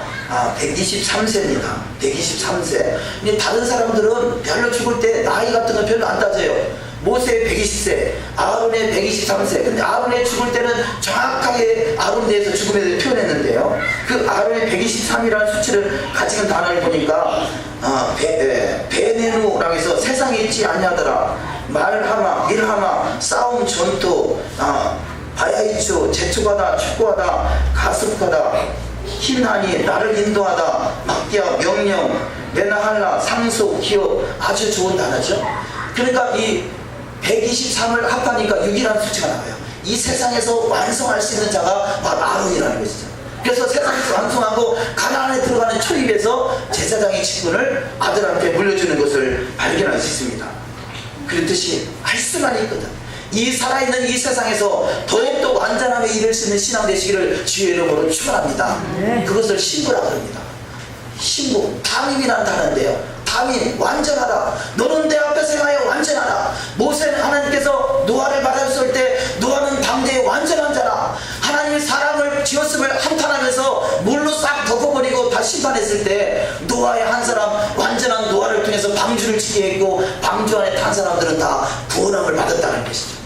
123세입니다. 123세. 근데 다른 사람들은 별로 죽을 때 나이 같은 건 별로 안 따져요. 모세의 120세, 아론의 123세. 근데 아론의 죽을 때는 정확하게 아론에 대해서 죽음에 대해서 표현했는데요. 그 아론의 123이라는 수치를 가지는 단어를 보니까 베네누라고 해서 세상에 있지 아니하더라, 말하마, 일하마, 싸움, 전투, 바야이초, 재촉하다, 축구하다, 가습하다, 힘하니, 나를 인도하다, 막기야, 명령, 메나할라, 상속, 기업. 아주 좋은 단어죠. 그러니까 이 123을 합하니까 6이라는 수치가 나와요. 이 세상에서 완성할 수 있는 자가 바로 아론이라는 것이죠. 그래서 세상에서 완성하고 가나안에 들어가는 초입에서 제사장의 직분을 아들한테 물려주는 것을 발견할 수 있습니다. 그렇듯이 할 수만 있거든. 이 살아있는 이 세상에서 더욱더 완전함에 이를 수 있는 신앙 되시기를 주의 이름으로 축원합니다. 그것을 신부라고 합니다. 신부, 담임이라는 단어인데요. 담임, 완전하다. 너는 내 앞에서 행하여 완전하다. 모세는 하나님께서 노아를 받았을 때 노아는 당대의 완전한 자라. 하나님이 사람을 지었음을 한탄하면서 물로 싹 덮어버리고 다 심판했을 때 노아의 한 사람, 완전한 노아를 통해서 방주를 지게 했고 방주 안에 탄 사람들은 다 구원함을 받았다는 것이죠.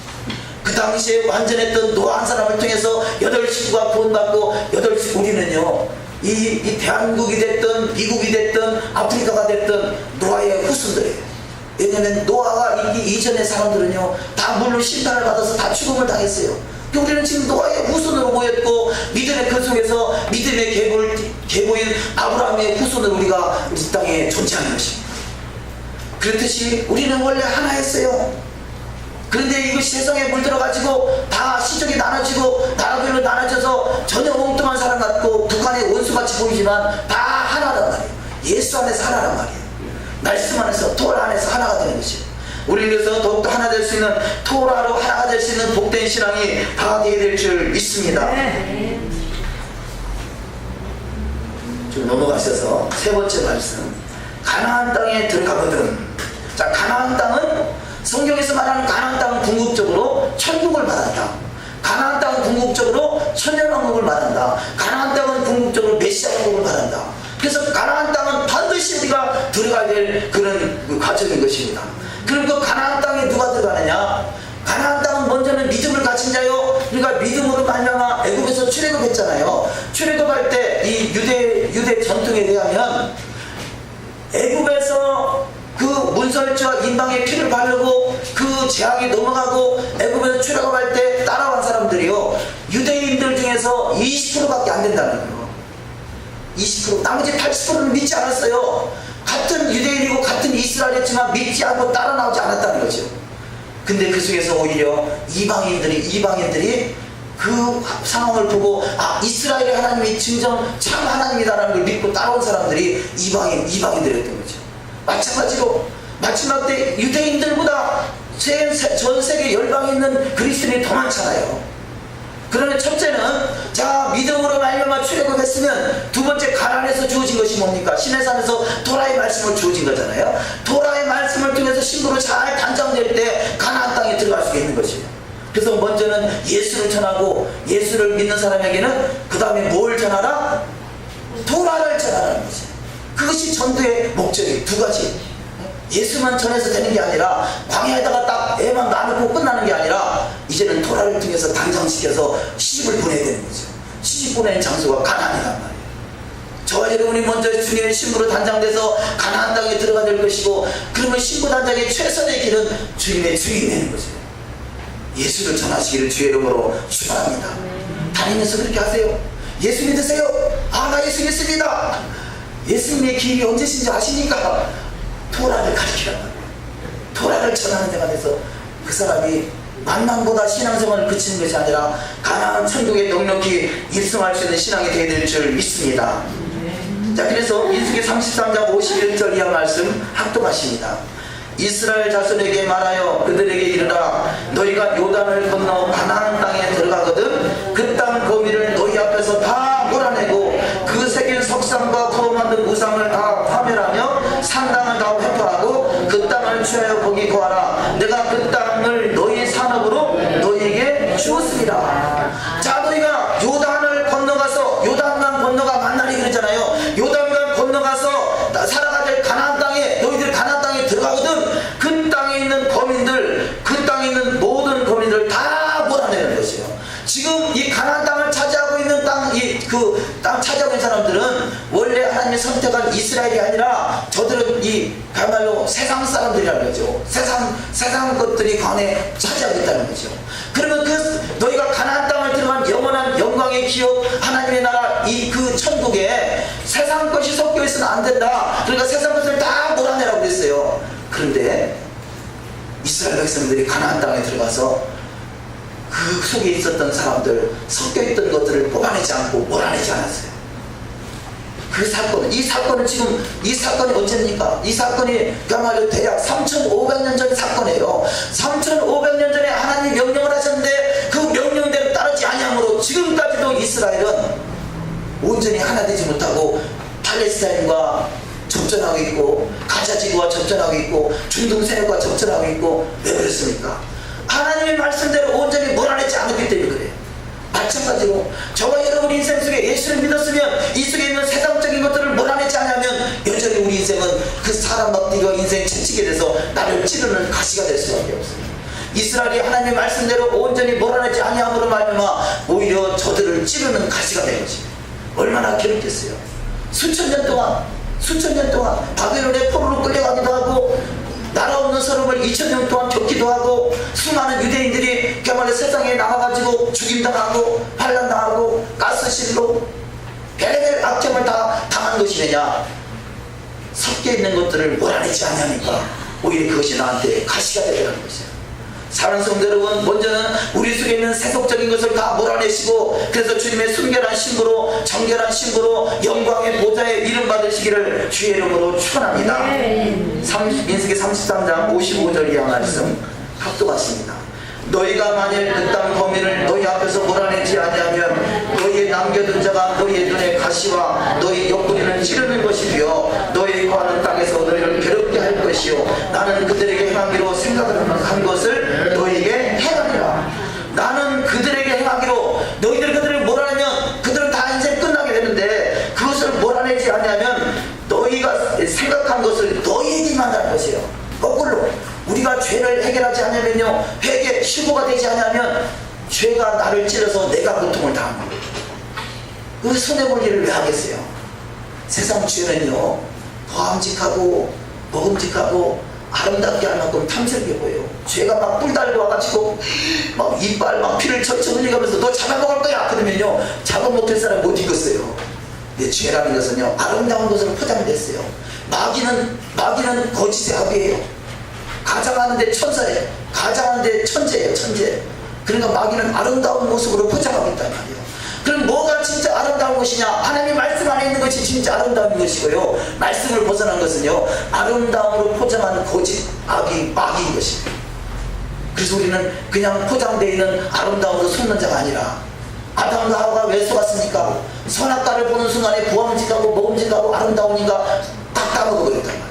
그 당시에 완전했던 노아 한 사람을 통해서 8식구가 구원받고 우리는요, 이 대한민국이 됐든 미국이 됐든 아프리카가 됐든 노아의 후손들이에요. 왜냐면 노아가 이전의 사람들은요 다 물로 심판을 받아서 다 죽음을 당했어요. 우리는 지금 노아의 후손으로 모였고 믿음의 그 속에서 믿음의 계보인 아브라함의 후손으로 우리가 이 땅에 존재하는 것입니다. 그렇듯이 우리는 원래 하나였어요. 그런데 이것이 세상에 물들어가지고 다 시족이 나눠지고 나라별로 나눠져서 전혀 엉뚱한 사람 같고 북한의 원수같이 보이지만 다 하나란 말이에요. 예수 안에서 하나란 말이에요. 말씀 안에서, 토라 안에서 하나가 되는 것이에요. 우리를 위해서 더욱더 하나 될 수 있는, 토라로 하나가 될 수 있는 복된 신앙이 다 되어야 될 줄 믿습니다. 좀 넘어가셔서 세 번째 말씀, 가나안 땅에 들어가거든. 자, 가나안 땅은 성경에서 말하는 가나안 땅은 궁극적으로 천국을 말한다. 가나안 땅은 궁극적으로 천년왕국을 말한다. 가나안 땅은 궁극적으로 메시아 왕국을 말한다. 그래서 가나안 땅은 반드시 우리가 들어가야 될 그런 과정인 것입니다. 그럼 그 가나안 땅에 누가 들어가느냐? 가나안 땅은 먼저는 믿음을 가진 자요. 그러니까 믿음으로 말미암아 애굽에서 출애굽했잖아요. 출애굽할 때 이 유대 전통에 의하면 애굽에서 그 문설주와 인방의 피를 바르고 그 재앙이 넘어가고 애굽에서 출애굽할 때 따라온 사람들이요, 유대인들 중에서 20%밖에 안 된다는 거예요. 20%. 나머지 80%는 믿지 않았어요. 같은 유대인이고 같은 이스라엘이었지만 믿지 않고 따라 나오지 않았다는 거죠. 근데 그 중에서 오히려 이방인들이 그 상황을 보고 이스라엘의 하나님이 진정 참 하나님이다라는 걸 믿고 따라온 사람들이 이방인들이었던 거죠. 마찬가지로 마지막 때 유대인들보다 전 세계 열방에 있는 그리스도인이 더 많잖아요. 그러면 첫째는 자, 믿음으로 말미암아 출애굽했으면 두 번째 가나안에서 주어진 것이 뭡니까? 시내산에서 토라의 말씀을 주어진 거잖아요. 토라의 말씀을 통해서 신부로 잘 단장될 때 가나안 땅에 들어갈 수 있는 것이에요. 그래서 먼저는 예수를 전하고, 예수를 믿는 사람에게는 그 다음에 뭘 전하라? 토라를 전하라는 거지. 그것이 전도의 목적이 두 가지. 예수만 전해서 되는 게 아니라 광야에다가 딱 애만 나누고 끝나는 게 아니라 이제는 토라를 통해서 단장시켜서 시집을 보내야 되는 거죠. 시집 보내는 장소가 가나안이란 말이에요. 저와 여러분이 먼저 주님의 신부로 단장돼서 가나안 땅에 들어가야 될 것이고, 그러면 신부 단장의 최선의 길은 주님의 주인이 되는 거죠. 예수를 전하시기를 주의 이름으로 축원합니다. 다니면서 그렇게 하세요. 예수 믿으세요? 아, 나 예수 믿습니다. 예수님의 길이 언제신지 아십니까? 토라를 가르치란 말이에요. 토라를 전하는 데가 돼서 그 사람이 만남보다 신앙생활을 그치는 것이 아니라 가나안 천국에 넉넉히 입성할 수 있는 신앙이 되어야 될 줄 믿습니다. 자, 그래서 민수기 33장 51절 이하 말씀 합독하십니다. 이스라엘 자손에게 말하여 그들에게 이르라. 너희가 요단을 건너 가나안 땅에 들어가거든 그 땅 거미를 너희 앞에서 다 몰아내고 그 새긴 석상과 구워 만든 우상을 다 파멸하며 산당을 다 회파하고 그 땅을 취하여 거기 거하라. 내가 그 땅을 너희 산업으로 너희에게 주었습니다. 자, 너희가 요단을 건너가서, 요단강 건너가 만나니 그랬잖아요. 요단강 건너가서 살아가야 될 가나안 땅에, 너희들 가나안 땅에 들어가거든 그 땅에 있는 거민들, 그 땅에 있는 모든 거민들 다 몰아내는 것이에요. 지금 이 가나안 땅을 차지하고 있는 땅 차지하고 있는 사람들은 원래 하나님이 선택한 이스라엘이 아니라 저들은 그야말로 세상 사람들이라는 거죠. 세상 것들이 그 안에 차지하고 있다는 거죠. 그러면 너희가 가나안 땅을 들어간 영원한 영광의 기업, 하나님의 나라, 그 천국에 세상 것이 섞여 있으면 안 된다. 그러니까 세상 것을 다 몰아내라고 그랬어요. 그런데 이스라엘 백성들이 가나안 땅에 들어가서 그 속에 있었던 사람들, 섞여있던 것들을 뽑아내지 않고 몰아내지 않았어요. 이 사건이 언제입니까? 이 사건이 그야말로 대략 3500년 전 사건이에요. 3500년 전에 하나님이 명령을 하셨는데 그 명령대로 따르지 아니함으로 지금까지도 이스라엘은 온전히 하나 되지 못하고 팔레스타인과 접전하고 있고, 가자지구와 접전하고 있고, 중동 세력과 접전하고 있고. 왜 그렇습니까? 하나님의 말씀대로 온전히 몰아내지 않았기 때문에 그래요. 마찬가지로 저와 여러분 인생 속에 예수를 믿었으면 이 속에 있는 세상적인 것들을 몰아내지 않으면 여전히 우리 인생은 그 사람 막디가 인생 채찍에 대해서 나를 찌르는 가시가 될 수밖에 없어요. 이스라엘이 하나님의 말씀대로 온전히 몰아내지 아니함으로 말미암아 오히려 저들을 찌르는 가시가 된 거지. 얼마나 괴롭겠어요. 수천 년 동안 바벨론의 포로로 끌려가기도 하고, 나라 없는 서름을 2000년 동안 겪기도 하고, 수많은 유대인들이 그야말로 세상에 나가가지고 죽임당하고 반란당하고 가스실로 별의별 악점을 다 당한 것이 왜냐? 섞여있는 것들을 몰아내지 않으니까 오히려 그것이 나한테 가시가 되더라는 것이에요. 사랑하는 성도 여러분, 먼저는 우리 속에 있는 세속적인 것을 다 몰아내시고, 그래서 주님의 순결한 신부로, 정결한 신부로 영광의 보좌에 이름 받으시기를 주의 이름으로 축원합니다. 민수기 33장 55절 이하 말씀 합독하십니다. 너희가 만일 그 땅 거민을 너희 앞에서 몰아내지 아니하면 너희의 남겨둔 자가 너희의 눈에 가시와 너희 옆구리는 찌르는 것이 되어 너희 거하는 땅에서 너희를 괴롭게 할 것이요 나는 그들에게 행하기로 생각을 한 것을 너희에게 행하리라. 나는 그들에게 행하기로, 너희들 그들을 몰아내면 그들은 다 인생 끝나게 되는데 그것을 몰아내지 아니하면 너희가 생각한 것을 너희에게만 할 것이에요. 거꾸로 우리가 죄를 해결하지 않으면요, 회개 시고가 되지 않으면 죄가 나를 찔러서 내가 고통을 당하는 거예요. 그 손해볼 일을 왜 하겠어요? 세상 죄는요, 더함직하고 먹음직하고 아름답게 할 만큼 탐스럽게 보여요. 죄가 막 뿔 달고 와가지고 막 이빨 막 피를 철철 흘리면서 너 잡아먹을 거야 그러면요, 잡아먹힐 사람 못 이겼어요. 근데 죄라는 것은요, 아름다운 것으로 포장됐어요. 마귀는 거짓의 아비예요. 가장하는데 천사예요. 가장하는데 천재예요. 천재. 그러니까 마귀는 아름다운 모습으로 포장하고 있단 말이에요. 그럼 뭐가 진짜 아름다운 것이냐? 하나님의 말씀 안에 있는 것이 진짜 아름다운 것이고요, 말씀을 벗어난 것은요, 아름다움으로 포장하는 거짓 마귀인 것입니다. 그래서 우리는 그냥 포장되어 있는 아름다움으로 속는 자가 아니라, 아담과 하와가 왜 속았습니까? 선악과를 보는 순간에 부함직하고 먹음직하고 아름다우니까 딱 따먹어버렸단 말이에요.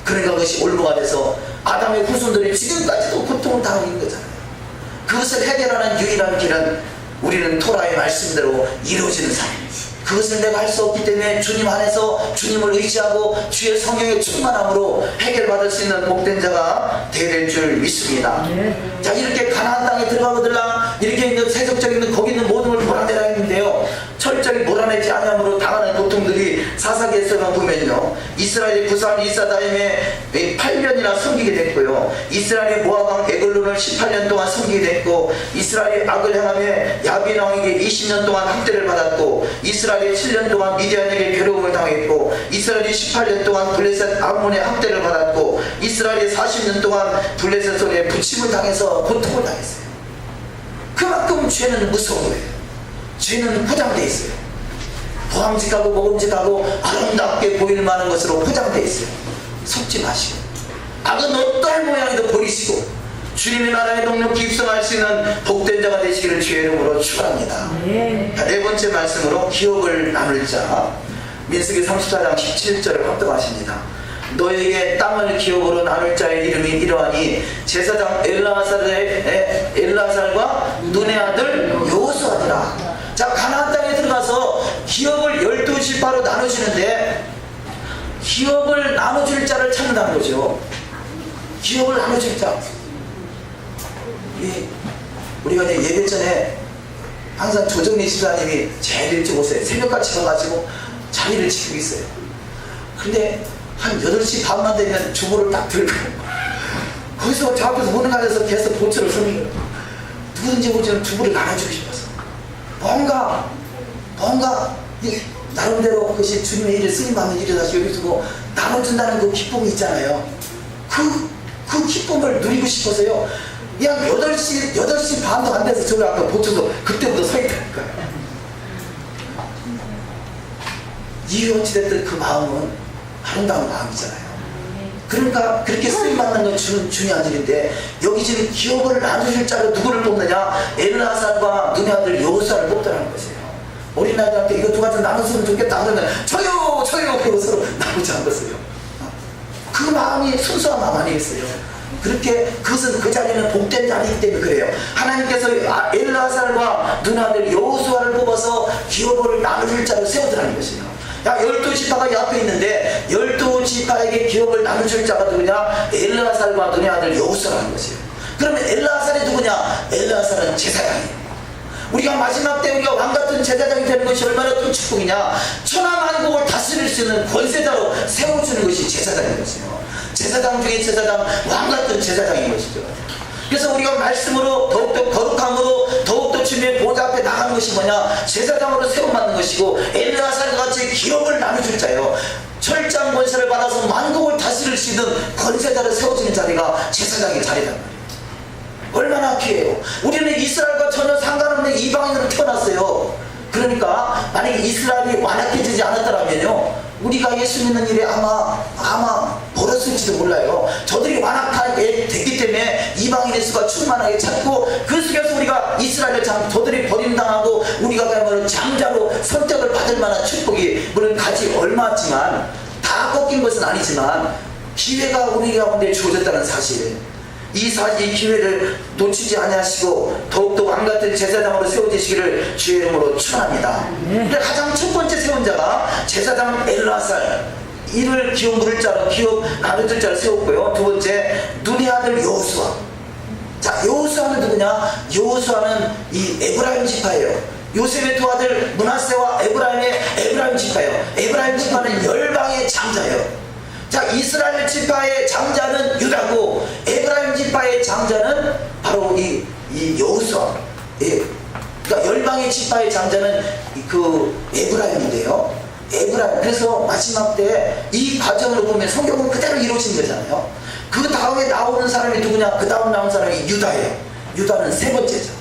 그러니까 그것이 올무가 돼서 아담의 후손들이 지금까지도 고통을 당하고 있는 거잖아요. 그것을 해결하는 유일한 길은 우리는 토라의 말씀대로 이루어지는 삶입니다. 그것을 내가 할 수 없기 때문에 주님 안에서 주님을 의지하고 주의 성령의 충만함으로 해결받을 수 있는 복된 자가 되어야 될 줄 믿습니다. 자, 이렇게 가나안 땅에 들어가거들랑 이렇게 있는 세속적인 거기 있는 모든 걸 몰아내라 했는데요, 철저히 몰아내지 않음으로 당하는 고통들이 사사기에서만 보면요, 이스라엘이 구사한 이사다임에 8년이나 섬기게 됐고요, 이스라엘이 모압왕 에글론을 18년 동안 섬기게 됐고, 이스라엘이 악을 행하며 야빈 왕에게 20년 동안 학대를 받았고, 이스라엘이 7년 동안 미디안에게 괴로움을 당했고, 이스라엘이 18년 동안 블레셋 암몬의 학대를 받았고, 이스라엘이 40년 동안 블레셋 손에 부침을 당해서 고통을 당했어요. 그만큼 죄는 무서운 거예요. 죄는 포장되어 있어요. 보암직하고 먹음직하고 아름답게 보일 만한 것으로 포장되어 있어요. 속지 마시고, 악은 어떠한 모양이도 버리시고 주님의 나라에 넉넉히 입성할 수 있는 복된 자가 되시기를 주의 이름으로 축원합니다. 네 번째 말씀으로 기업을 나눌 자, 민수기 34장 17절을 합독하십니다. 너에게 땅을 기업으로 나눌 자의 이름이 이러하니 제사장 엘라살과 눈의 아들 여호수아니라. 자, 가나안 땅에 들어가서 기업을 12지파로 나누시는데, 기업을 나눠줄 자를 찾는다는 거죠. 기업을 나눠줄 자. 우리가 이제 예배 전에 항상 조정리 집사님이 제일 일찍 오세요. 새벽같이 가가지고 자리를 지키고 있어요. 근데 한 8시 반만 되면 주보를 딱 들고 거기서 저 앞에서 문을 가려서 계속 보초를 서는 거예요. 누구든지 오지는 주보를 나눠주고 싶어서, 뭔가 나름대로 그것이 주님의 일을 쓰임받는 일이다 여기서 나눠준다는 그 기쁨이 있잖아요. 그 기쁨을 누리고 싶어서요, 그냥 8시 반도 안 돼서 저기 아까 보초도 그때부터 서 있다니까요. 이유 어찌됐든 그 마음은 아름다운 마음이잖아요. 그러니까 그렇게 쓰임받는 건 중요한 일인데, 여기 지금 기업을 나누실 자로 누구를 뽑느냐? 엘라살과 눈의 아들 여호수아를 뽑더라는 것이에요. 어린아이들한테 이거 두 가지 나눴으면 좋겠다 하면 저요 그러고 서로 나누지 않겠어요. 그 마음이 순수한 마음 아니겠어요? 그렇게 그것은 그 자리는 복된 자리이기 때문에 그래요. 하나님께서 엘라살과 눈의 아들 여호수아를 뽑아서 기업을 나누실 자로 세우더라는 것이에요. 야, 12지파가 이 앞에 있는데 12지파에게 기업을 나눠줄 자가 누구냐? 엘라살과 눈의 아들 여호수아라는 것이에요. 그러면 엘라살이 누구냐? 엘라살은 제사장이에요. 우리가 마지막 때 우리가 왕같은 제사장이 되는 것이 얼마나 큰 축복이냐? 천하만국을 다스릴 수 있는 권세자로 세워주는 것이 제사장인 것이에요. 제사장 중에 제사장, 왕같은 제사장인 것이죠. 그래서 우리가 말씀으로 더욱더 거룩함으로 더욱더 주님의 보좌 앞에 나가는 것이 뭐냐? 제사장으로 세움받는 것이고, 엘라살과 같이 기업을 나눠줄 자예요. 철장 권세를 받아서 만국을 다스릴 수 있는 권세자를 세워주는 자리가 제사장의 자리단 말이에요. 얼마나 귀해요. 우리는 이스라엘과 전혀 상관없는 이방인으로 태어났어요. 그러니까 만약에 이스라엘이 완악해지지 않았더라면요, 우리가 예수 믿는 일에 아마 벌었을지도 몰라요. 저들이 완악하게 됐기 때문에 이방인의 수가 충만하게 찾고, 그 속에서 우리가 이스라엘을 저들이 버림당하고 우리가 그야말로 장자로 선택을 받을 만한 축복이 물론 가지 얼마지만 다 꺾인 것은 아니지만 기회가 우리 가운데 주어졌다는 사실, 이 기회를 놓치지 아니하시고 더욱더 왕같은 제사장으로 세워지시기를 주의 이름으로 축원합니다. 근데 가장 첫 번째 세운 자가 제사장 엘라살, 이를 기업 물을 자로, 기업 나눠줄 자로 세웠고요. 두 번째, 눈의 아들 여호수아. 자, 여호수아는 누구냐? 여호수아는 이 에브라임 지파예요. 요셉의 두 아들 므낫세와 에브라임 지파예요. 에브라임 지파는 열방의 장자예요. 자, 이스라엘 지파의 장자는 유다고, 에브라임 지파의 장자는 바로 이 여호수아. 예. 그러니까 열방의 지파의 장자는 그 에브라임인데요. 에브라임. 그래서 마지막 때 이 과정을 보면 성경은 그대로 이루어진 거잖아요. 그 다음에 나오는 사람이 누구냐? 그 다음 나온 사람이 유다예요. 유다는 세 번째죠.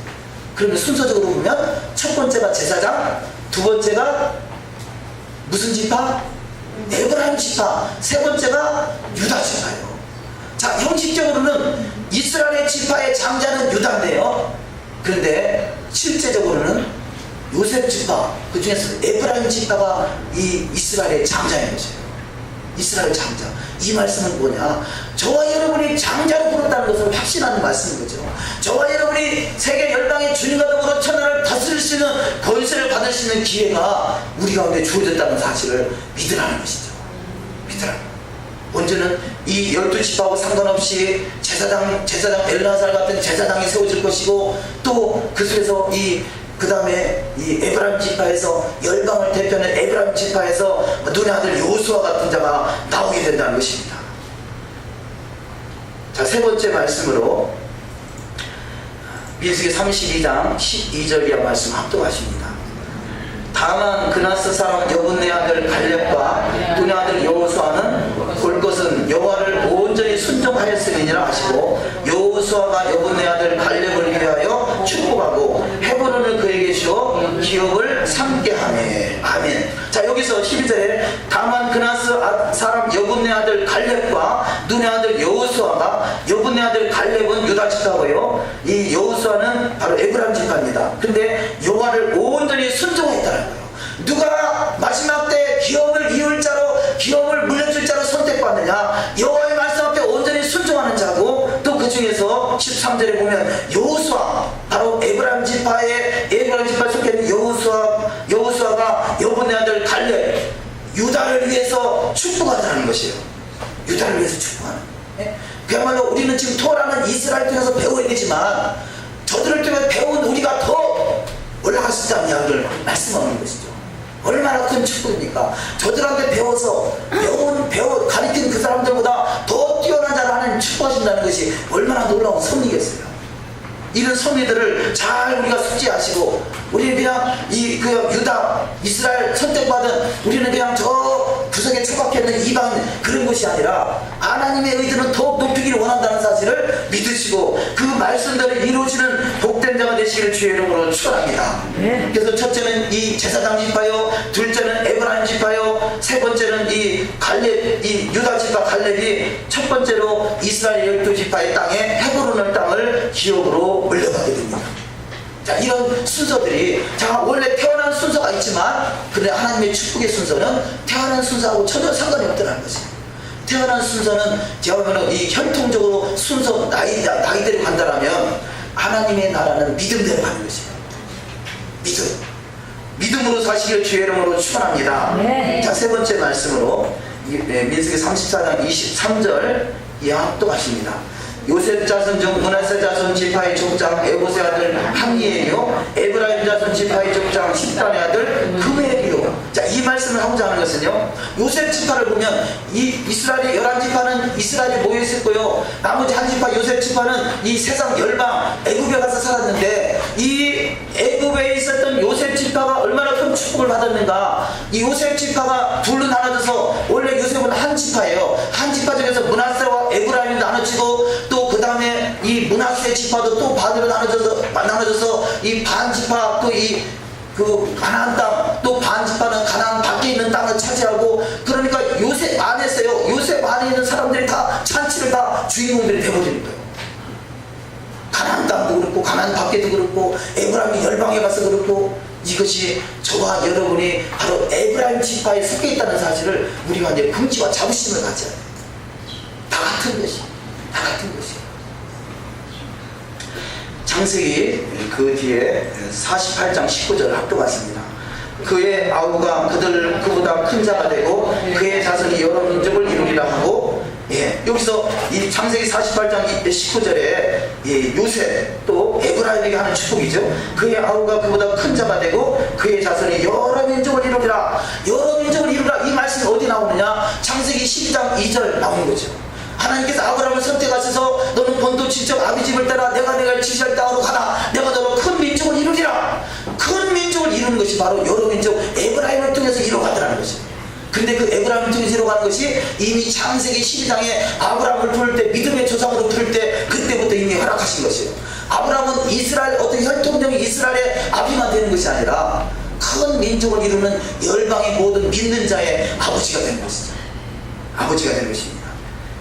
그러면 순서적으로 보면 첫 번째가 제사장, 두 번째가 무슨 지파? 에브라임 지파, 세 번째가 유다 지파예요. 자, 형식적으로는 이스라엘 지파의 장자는 유다인데요, 그런데 실제적으로는 요셉 지파, 그 중에서 에브라임 지파가 이 이스라엘의 장자인 것이에요. 이스라엘 장자. 이 말씀은 뭐냐? 저와 여러분이 장자로 부른다는 것을 확신하는 말씀인 거죠. 저와 여러분이 세계 열방의 주님과 더불어 천하를 다스릴 수 있는 권세를 받을 수 있는 기회가 우리 가운데 주어졌다는 사실을 믿으라는 것이죠. 믿으라. 먼저는 이 12지파하고 상관없이 제사장 엘라살 같은 제사장이 세워질 것이고, 또 그 속에서 그 다음에 이 에브라임 지파에서 열방을 대표하는 에브라임 지파에서 눈의 아들 여호수아 같은 자가 나오게 된다는 것입니다. 자, 세 번째 말씀으로 민수기 32장 12절 이하 말씀 합독하십니다. 다만 그나스 사람 여분네 아들 갈렙과 눈의 아들 여호수아는 볼 것은 여호와를 온전히 순종하였음이니라 하시고, 여호수아가 여분네 아들 갈렙을 위하여 축복하고 헤브론을 그에게 주어 기업을 삼게 하네. 아멘. 자, 여기서 12절에 다만 그나스 사람 여분네 아들 갈렙과 눈의 아들 여호수아가, 여분네 아들 갈렙은 유다 지파고요, 이 여호수아는 바로 에브라임 지파입니다. 근데 여호와를 온전히 순종했다는 거예요. 누가 마지막 때 기업을 이룰 자로, 기업을 물려줄 자로 선택받느냐? 여호와의 말씀 앞에 온전히 순종하는 자고, 또 그 중에서 13절에 보면 여호수아, 바로 에브라임 지파에 속해 있는 여호수아가 여분네 아들 갈렙, 유다를 위해서 축복하자는 것이에요. 유다를 위해서 축복하는. 그야말로 우리는 지금 토라는 이스라엘 통해서 배워야 되지만, 저들을 통해 배운 우리가 더 올라갈 수 있지 않냐를 말씀하는 것이죠. 얼마나 큰 축복입니까? 저들한테 배워서 가르친 그 사람들보다 더 뛰어난 자를 하나님 축복하신다는 것이 얼마나 놀라운 섭리겠어요. 이런 섭리들을 잘 우리가 숙지하시고, 우리는 그냥 유다, 이스라엘 선택받은, 우리는 그냥 저 구석에 처박혀 있는 이방 그런 것이 아니라 하나님의 의도는 더욱 높이기를 원한다는 사실을 믿으시고, 그 말씀대로 이루어지는 복된 자가 되시기를 주의 이름으로 축원합니다. 그래서 첫째는 이 제사장 지파요, 둘째는 에브라임 지파요, 세 번째는 이 유다 지파 갈렙이 첫 번째로 이스라엘 12지파의 땅에 헤브론을 땅을 기업으로 물려받게 됩니다. 자, 이런 순서들이, 자, 원래 태어난 순서가 있지만, 그런데 하나님의 축복의 순서는 태어난 순서하고 전혀 상관이 없다는 것이에요. 태어난 순서는 제가 보면 이 혈통적으로 순서 나이대로 간다면, 하나님의 나라는 믿음대로 가는 것이에요. 믿음으로 사시길 주의 이름으로 축원합니다. 자, 세 번째 말씀으로 민수기 34장 23절 이하 합독하십니다. 요셉 자손 중 므낫세 자손 지파의 족장 에봇의 아들 항이에요, 에브라임 자손 지파의 족장 십단의 아들 그멜이요. 자, 이 말씀을 하고자 하는 것은요, 요셉 지파를 보면 이 이스라엘의 11지파는 이스라엘에 모여 있었고요, 나머지 한 지파 요셉 지파는 이 세상 열방 애굽에 가서 살았는데, 이 애굽에 있었던 요셉 지파가 얼마나 큰 축복을 받았는가. 이 요셉 지파가 둘로 나눠져서, 원래 요셉은 한 지파예요. 한 지파 중에서 므낫세와 에브라임이 나눠지고, 또 그 다음에 이 므낫세 지파도 또 반으로 나눠져서 이 반 지파, 또 이 가나안 땅, 또 반 지파는 가나안 밖에 있는 땅을 차지하고, 그러니까 요셉 안에서요, 요셉 안에 있는 사람들이 다 잔치를 다 주인공들이 되어버리는 거예요. 가나안 땅도 그렇고 가나안 밖에도 그렇고 에브라임이 열방에 가서 그렇고, 이것이 저와 여러분이 바로 에브라임 지파에 속해 있다는 사실을 우리가 이제 긍지와 자부심을 가져야 돼요. 다 같은 것이. 창세기 그 뒤에 48장 19절을 합독하십니다. 그의 아우가 그보다 큰 자가 되고 그의 자손이 여러 민족을 이루리라 하고, 여기서 이 창세기 48장 19절에 요셉 또 에브라임에게 하는 축복이죠. 그의 아우가 그보다 큰 자가 되고 그의 자손이 여러 민족을 이루리라. 여러 민족을 이루라. 이 말씀이 어디 나오느냐? 창세기 12장 2절 나오는 거죠. 하나님께서 아브라함을 선택하셔서 너는 본토 친척 아비 집을 따라 내가 지시할 땅으로 가라. 내가 너로 큰 민족을 이루리라. 큰 민족을 이루는 것이 바로 여러 민족 에브라임을 통해서 이루어가더라는 것입니다. 근데 그 에브라임을 통해서 이루어가는 것이 이미 창세기 12장에 아브라함을 부를 때, 믿음의 조상으로 부를 때, 그때부터 이미 허락하신 것이에요. 아브라함은 이스라엘, 어떤 혈통적인 이스라엘의 아비만 되는 것이 아니라 큰 민족을 이루는 열방의 모든 믿는 자의 아버지가 되는 것이죠. 아버지가 되는 것입니다.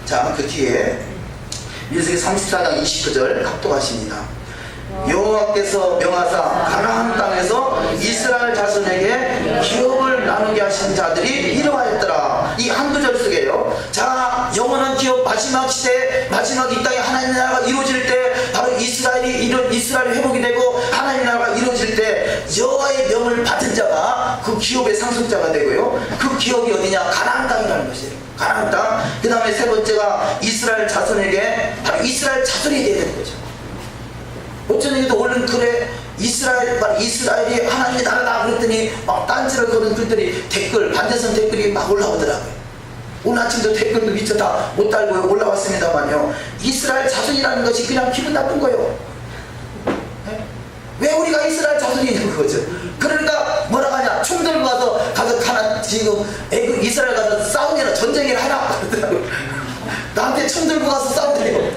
자, 그 뒤에 민수기 34장 29절 합독하십니다. 여호와께서 명하사 가나안 땅에서 이스라엘 자손에게 기업을 나누게 하신 자들이 이러하였더라. 이 한 구절 속에요. 자, 영원한 기업, 마지막 시대, 마지막 이 땅에 하나님의 나라가 이루어질 때, 바로 이스라엘이 회복이 되고 하나님의 나라가 이루어질 때 여호와의 명을 받은 자가 그 기업의 상속자가 되고요, 그 기업이 어디냐? 가나안 땅이라는 것이에요. 가나안 땅. 그 다음에 세 번째가 이스라엘 자손에게, 바로 이스라엘 자손이 되어야 되는 거죠. 어쩐 얘기도 원래 그래, 이스라엘이 하나님의 나라다 그랬더니 막 딴지를 거는 글들이 반대선 댓글이 막 올라오더라고요. 오늘 아침도 댓글도 미처 다 못 달고 올라왔습니다만요. 이스라엘 자손이라는 것이 그냥 기분 나쁜 거예요. 네? 왜 우리가 이스라엘 자손이냐는 거죠. 그러니까 뭐라고 하냐, 총 들고 가서 지금 이스라엘 가서 싸우냐, 전쟁이나 하라 그러더라고요. 나한테 총 들고 가서 싸우더래요.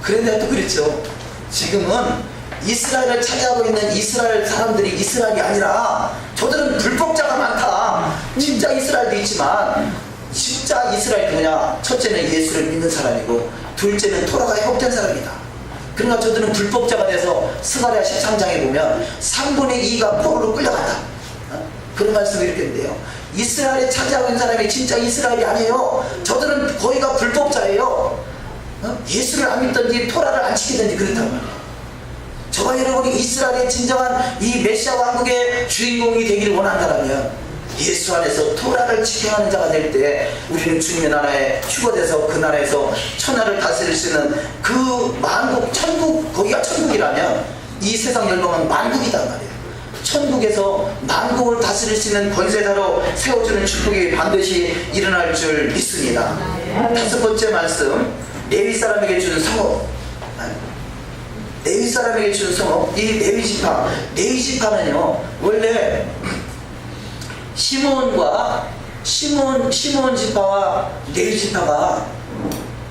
그런데 또 그렇죠. 지금은 이스라엘을 차지하고 있는 이스라엘 사람들이 이스라엘이 아니라 저들은 불법자가 많다. 진짜 이스라엘도 있지만 진짜 이스라엘이 누구냐? 첫째는 예수를 믿는 사람이고 둘째는 토라가 회복된 사람이다. 그러니까 저들은 불법자가 돼서 스가랴 13장에 보면 3분의 2가 포로로 끌려간다. 그런 말씀을 이렇게 했는데요. 이스라엘에 차지하고 있는 사람이 진짜 이스라엘이 아니에요. 저들은 거의가 불법자예요. 예수를 안 믿든지 토라를 안 지키든지 그렇단 말이에요. 저와 여러분이 이스라엘의 진정한 이 메시아 왕국의 주인공이 되기를 원한다면 예수 안에서 토라를 지켜가는 자가 될 때 우리는 주님의 나라에 휴거돼서 그 나라에서 천하를 다스릴 수 있는 그 만국, 천국, 거기가 천국이라면 이 세상 열방은 만국이단 말이에요. 천국에서 만국을 다스릴 수 있는 권세자로 세워주는 축복이 반드시 일어날 줄 믿습니다. 다섯 번째 말씀, 레위 사람에게 주는 성업. 레위 사람에게 주는 성업, 이 레위 지파는요 원래 시몬 지파와 레위 지파가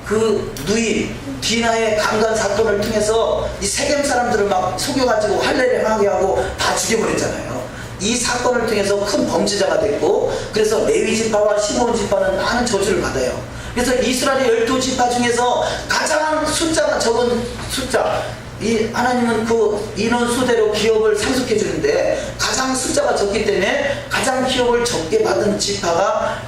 그 누이 디나의 강간 사건을 통해서 이 세겜 사람들을 막 속여가지고 할례를 하게 하고 다 죽여버렸잖아요. 이 사건을 통해서 큰 범죄자가 됐고, 그래서 레위 지파와 시몬 지파는 많은 저주를 받아요. 그래서 이스라엘의 12지파 중에서 가장 숫자가 적은 숫자, 이 하나님은 그 인원 수대로 기업을 상속해 주는데 가장 숫자가 적기 때문에 가장 기업을 적게 받은 지파가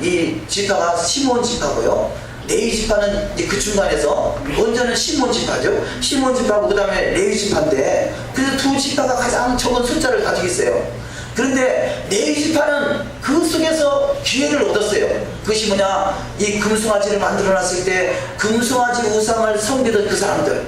시몬 지파고요. 레위 지파는 그 중간에서 먼저는 시몬 지파죠. 시몬 지파고 그 다음에 레위 지파인데 그래서 두 지파가 가장 적은 숫자를 가지고 있어요. 그런데 레위 지파는 그 속에서 기회를 얻었어요. 그것이 뭐냐, 이 금송아지를 만들어 놨을 때 금송아지 우상을 섬기던 그 사람들,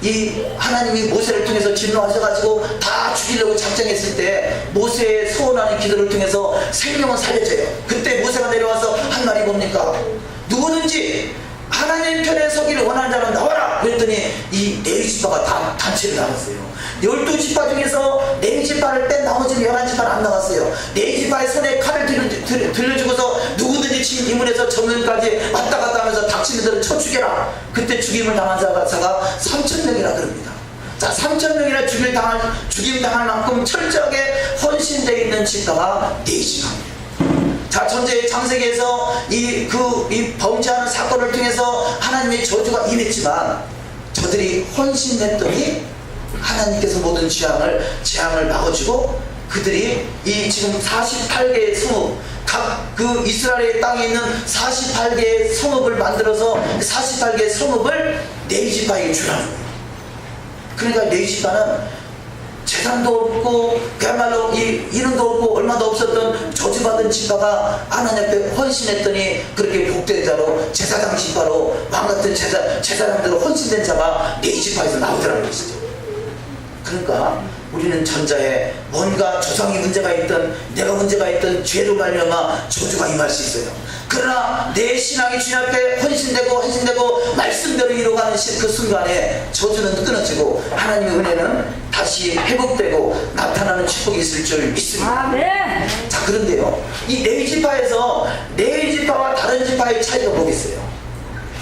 이 하나님이 모세를 통해서 진노하셔가지고 다 죽이려고 작정했을 때 모세의 소원하는 기도를 통해서 생명을 살려줘요. 그때 모세가 내려와서 한 말이 뭡니까? 누구든지 하나님 편에 서기를 원하는 자는 나와라! 그랬더니 이 레위 지파가 다 단체로 나갔어요. 12지파 중에서 레위 지파를 뺀 나머지는 11지파는 안 나갔어요. 레위 지파의 손에 칼을 들려주고서 누구든지 진 이문에서 정면까지 왔다 갔다 하면서 닥치는 데를 쳐 죽여라. 그때 죽임을 당한 자가 3,000명이라 그럽니다. 자, 3,000명이나 죽임 당할 만큼 철저하게 헌신되어 있는 지파가 레위 지파입니다. 자, 전제 창세기에서 이 범죄하는 사건을 통해서 하나님의 저주가 임했지만 저들이 헌신했더니 하나님께서 모든 재앙을 막아주고 그들이 이 지금 48개의 성읍, 각 그 이스라엘의 땅에 있는 48개의 성읍을 만들어서 48개의 성읍을 레위 지파에게 주라는 거예요. 그러니까 레위 지파는 재산도 없고 그야말로 이름도 없고 얼마도 없었던 저주받은 지파가 하나님 앞에 헌신했더니 그렇게 복된 자로 제사장 지파로 왕같은 제사장대로 헌신된 자가 레위 지파에서 나오더라는 것이죠. 그러니까 우리는 전자에 뭔가 조상이 문제가 있든 내가 문제가 있든 죄로 말미암아 저주가 임할 수 있어요. 그러나 내 신앙이 주님 앞에 헌신되고 말씀대로 이루어가는 그 순간에 저주는 끊어지고 하나님의 은혜는 다시 회복되고 나타나는 축복이 있을 줄 믿습니다. 아멘. 자, 그런데요, 이 레위 지파에서 레위 지파와 다른 지파의 차이가 뭐겠어요?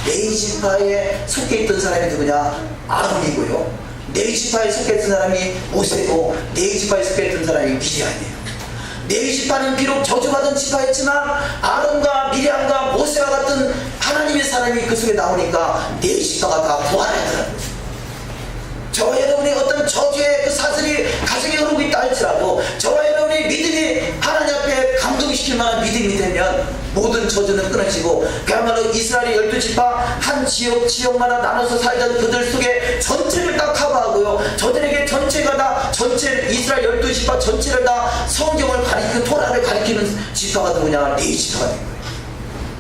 레위 지파에 속해 있던 사람이 누구냐? 아론이고요. 레위 지파에 속해 있던 사람이 모세고 레위 지파에 속해 있던 사람이 미디안이에요. 레위 지파는 비록 저주받은 지파였지만 아론과 미리암과 모세와 같은 하나님의 사람이 그 속에 나오니까 레위 지파가 다 부활하더라고요. 저와 여러분이 어떤 저주의 그 사슬이 가정에 흐르고 있다 할지라도 저와 여러분이 믿음이 하나님 앞에 감동시킬 만한 믿음이 되면 모든 저주는 끊어지고 그야말로 이스라엘의 12지파 한 지역마다 나눠서 살던 그들 속에 전체를 다 커버하고요. 저들에게 전체 이스라엘 12지파 전체를 다 성경을 가리키고 토라를 가리키는 지파가 누구냐? 레위 지파가 된 거예요.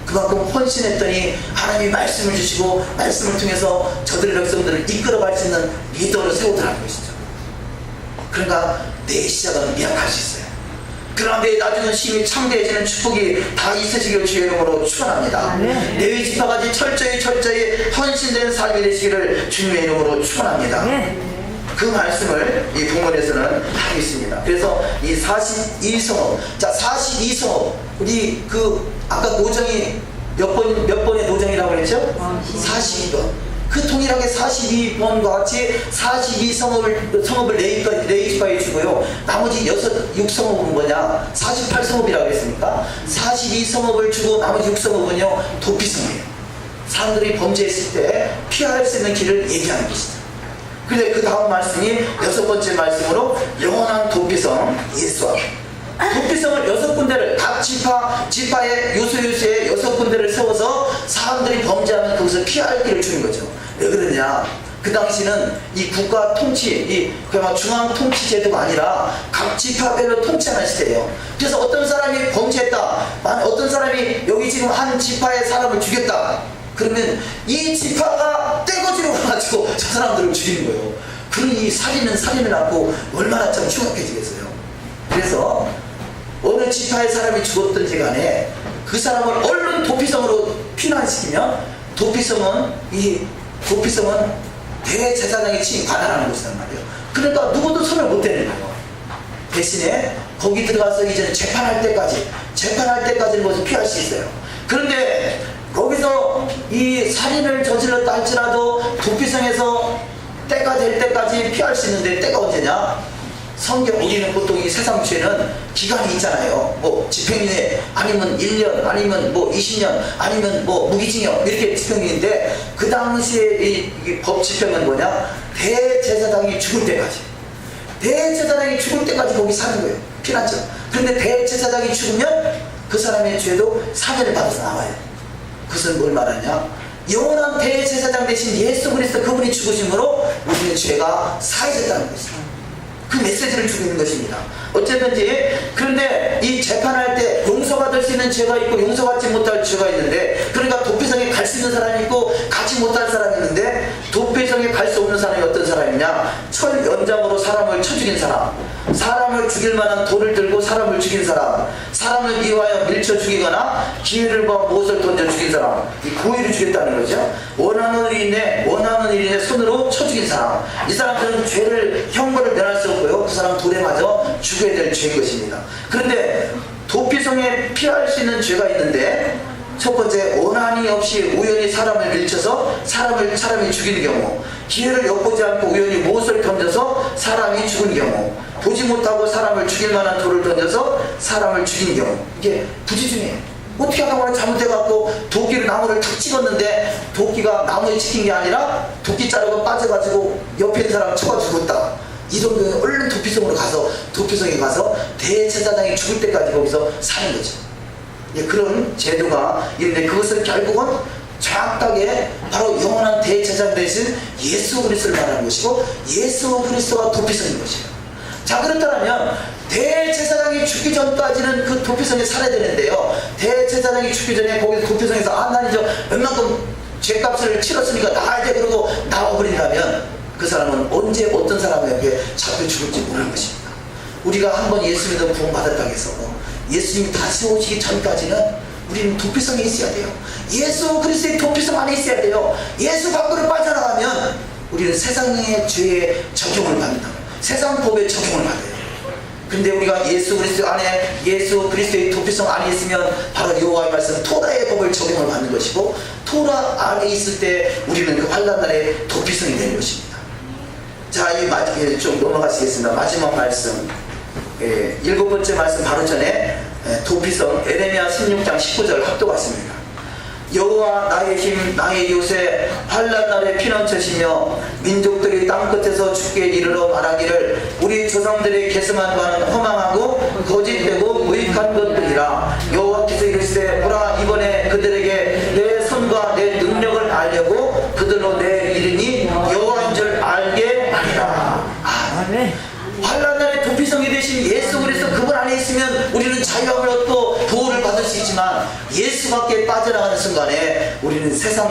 그만큼 헌신했더니 하나님이 말씀을 주시고 말씀을 통해서 저들의 백성들을 이끌어갈 수 있는 리더를 세우더라는 것이죠. 그러니까 내 시작은 미약할 수 있어요. 그러나 내 나중은 심히 창대해지는 축복이 다 있으시길 주의 이름으로 축원합니다. 레위 지파까지 철저히 헌신된 삶이 되시기를 주님의 이름으로 축원합니다. 그 말씀을 이 본문에서는 하고 있습니다. 그래서 이 42성읍, 자 42성읍, 우리 그 아까 노정이 몇 번의 노정이라고 그랬죠? 42번. 그 동일하게 42번과 같이 42성읍을 레이지파에 주고요. 나머지 6성읍은 뭐냐? 48성읍이라고 했습니까? 42성읍을 주고 나머지 6성읍은요 도피성이에요. 사람들이 범죄했을 때 피할 수 있는 길을 얘기하는 것이죠. 근데 그 다음 말씀이 6번째 말씀으로 영원한 도피성 예수와 도피성을 6군데를 각 지파의 요소에 6군데를 세워서 사람들이 범죄하면 거기서 피할 길을 주는 거죠. 왜 그러냐? 그 당시는 이 국가 통치, 그야말로 중앙 통치 제도가 아니라 각 지파별로 통치하는 시대예요. 그래서 어떤 사람이 범죄했다, 어떤 사람이 여기 지금 한 지파의 사람을 죽였다, 그러면 이 지파가 떼거지로 가지고 저 사람들을 죽이는 거예요. 그러니 이 살인을 낳고 얼마나 참 흉악해지겠어요. 그래서 어느 지파의 사람이 죽었든지 간에 그 사람을 얼른 도피성으로 피난시키면 도피성은 대제사장의 칭이 관할하는 곳이란 말이에요. 그러니까 누구도 손을 못 대는 거예요. 대신에 거기 들어가서 이제 재판할 때까지는 것을 피할 수 있어요. 그런데 거기서 이 살인을 저질렀다 할지라도 도피성에서 때가 될 때까지 피할 수 있는데 때가 언제냐? 우리는 보통 이 세상 죄는 기간이 있잖아요. 뭐 집행유예, 아니면 1년, 아니면 뭐 20년, 아니면 뭐 무기징역, 이렇게 집행유예인데, 그 당시에 이 법 집행은 뭐냐? 대제사장이 죽을 때까지 거기 사는 거예요. 피난처. 그런데 대제사장이 죽으면 그 사람의 죄도 사죄를 받아서 나와요. 그것은 뭘 말하냐? 영원한 대제사장 대신 예수 그리스도 그분이 죽으심으로 우리의 죄가 사해졌다는 것입니다. 그 메시지를 주고 있는 것입니다. 어쨌든지, 그런데 이 재판할 때 용서받을 수 있는 죄가 있고 용서받지 못할 죄가 있는데, 그러니까 도피성에 갈 수 있는 사람이 있고 가지 못할 사람이 있는데, 도피성에 갈 수 없는 사람이 어떤 사람이냐? 철 연장으로 사람을 쳐 죽인 사람, 사람을 죽일 만한 돌을 들고 사람을 죽인 사람, 사람을 미워하여 밀쳐 죽이거나 기회를 봐 무엇을 던져 죽인 사람, 이 고의를 죽였다는 거죠. 원하는 일인의 손으로 쳐 죽인 사람, 이 사람들은 형벌을 면할 수 없고요, 그 사람 돌에 맞아 죽어야 될 죄인 것입니다. 그런데 도피성에 피할 수 있는 죄가 있는데, 첫 번째, 원한이 없이 우연히 사람을 밀쳐서 사람이 죽이는 경우, 기회를 엿보지 않고 우연히 무엇을 던져서 사람이 죽은 경우, 보지 못하고 사람을 죽일 만한 돌을 던져서 사람을 죽인 경우, 이게 부지중에 어떻게 하다가 잘못해갖고 도끼로 나무를 탁 찍었는데 도끼가 나무에 찍힌 게 아니라 도끼 자루가 빠져가지고 옆에 있는 사람 쳐가 죽었다. 이런 경우에 얼른 도피성에 가서 대제사장이 죽을 때까지 거기서 사는 거죠. 그런 제도가 있는데, 그것은 결국은 정확하게 바로 영원한 대제사장 대신 예수 그리스도를 말하는 것이고, 예수 그리스도가 도피성인 것이에요. 자, 그렇다면 대제사장이 죽기 전까지는 그 도피성에 살아야 되는데요, 대제사장이 죽기 전에 거기서 도피성에서 난 이제 웬만큼 죄값을 치렀으니까 나와야 돼, 그러고 나와버린다면 그 사람은 언제 어떤 사람에게 잡혀 죽을지 모르는 것입니다. 우리가 한번 예수 믿어 구원받았다고 해서 예수님이 다시 오시기 전까지는 우리는 도피성에 있어야 돼요. 예수 그리스도의 도피성 안에 있어야 돼요. 예수 밖으로 빠져나가면 우리는 세상의 죄에 적용을 받는다. 세상 법에 적용을 받아요. 근데 우리가 예수 그리스도의 도피성 안에 있으면 바로 여호와의 말씀 토라의 법을 적용을 받는 것이고, 토라 안에 있을 때 우리는 그 환난날의 도피성이 되는 것입니다. 자, 좀 넘어가시겠습니다. 마지막 말씀, 7번째 말씀 바로 전에 도피성, 에레미야 16장 19절 합독하십니다. 여호와 나의 힘, 나의 요새, 환난날의 피난처시며 민족들이 땅끝에서 죽게 이르러 말하기를 우리 조상들의 계승한 바는 허망하고 거짓되고 무익한 것들이라. 여호와께서 이르시되 보라, 이번에 그들에게 내 손과 내 능력을 알려고 그들로 내 이름이 여호와인 줄 알게 하리라. 환난날의 도피성이 되신 예수 그리스도 그분 안에 있으면 우리는 자유함을 얻고 보호를 받을 수 있지만, 예수 밖에 빠져나가는 순간에 우리는 세상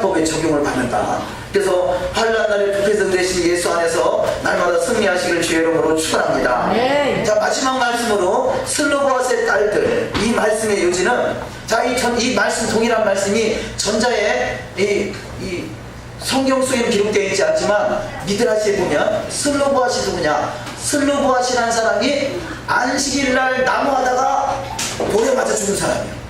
법에 적용을 받는다. 그래서 환난 날에 부패성 되신 예수 안에서 날마다 승리하시기를 주의 이름으로 축원합니다. 네. 자, 마지막 말씀으로 슬로보아스의 딸들, 이 말씀의 요지는, 자, 이 말씀, 동일한 말씀이 전자에 이 성경 속에는 기록되어 있지 않지만 미드라시에 보면 슬로보아시 누구냐? 슬로보아시라는 사람이 안식일날 나무하다가 돌에 맞아 죽은 사람이에요.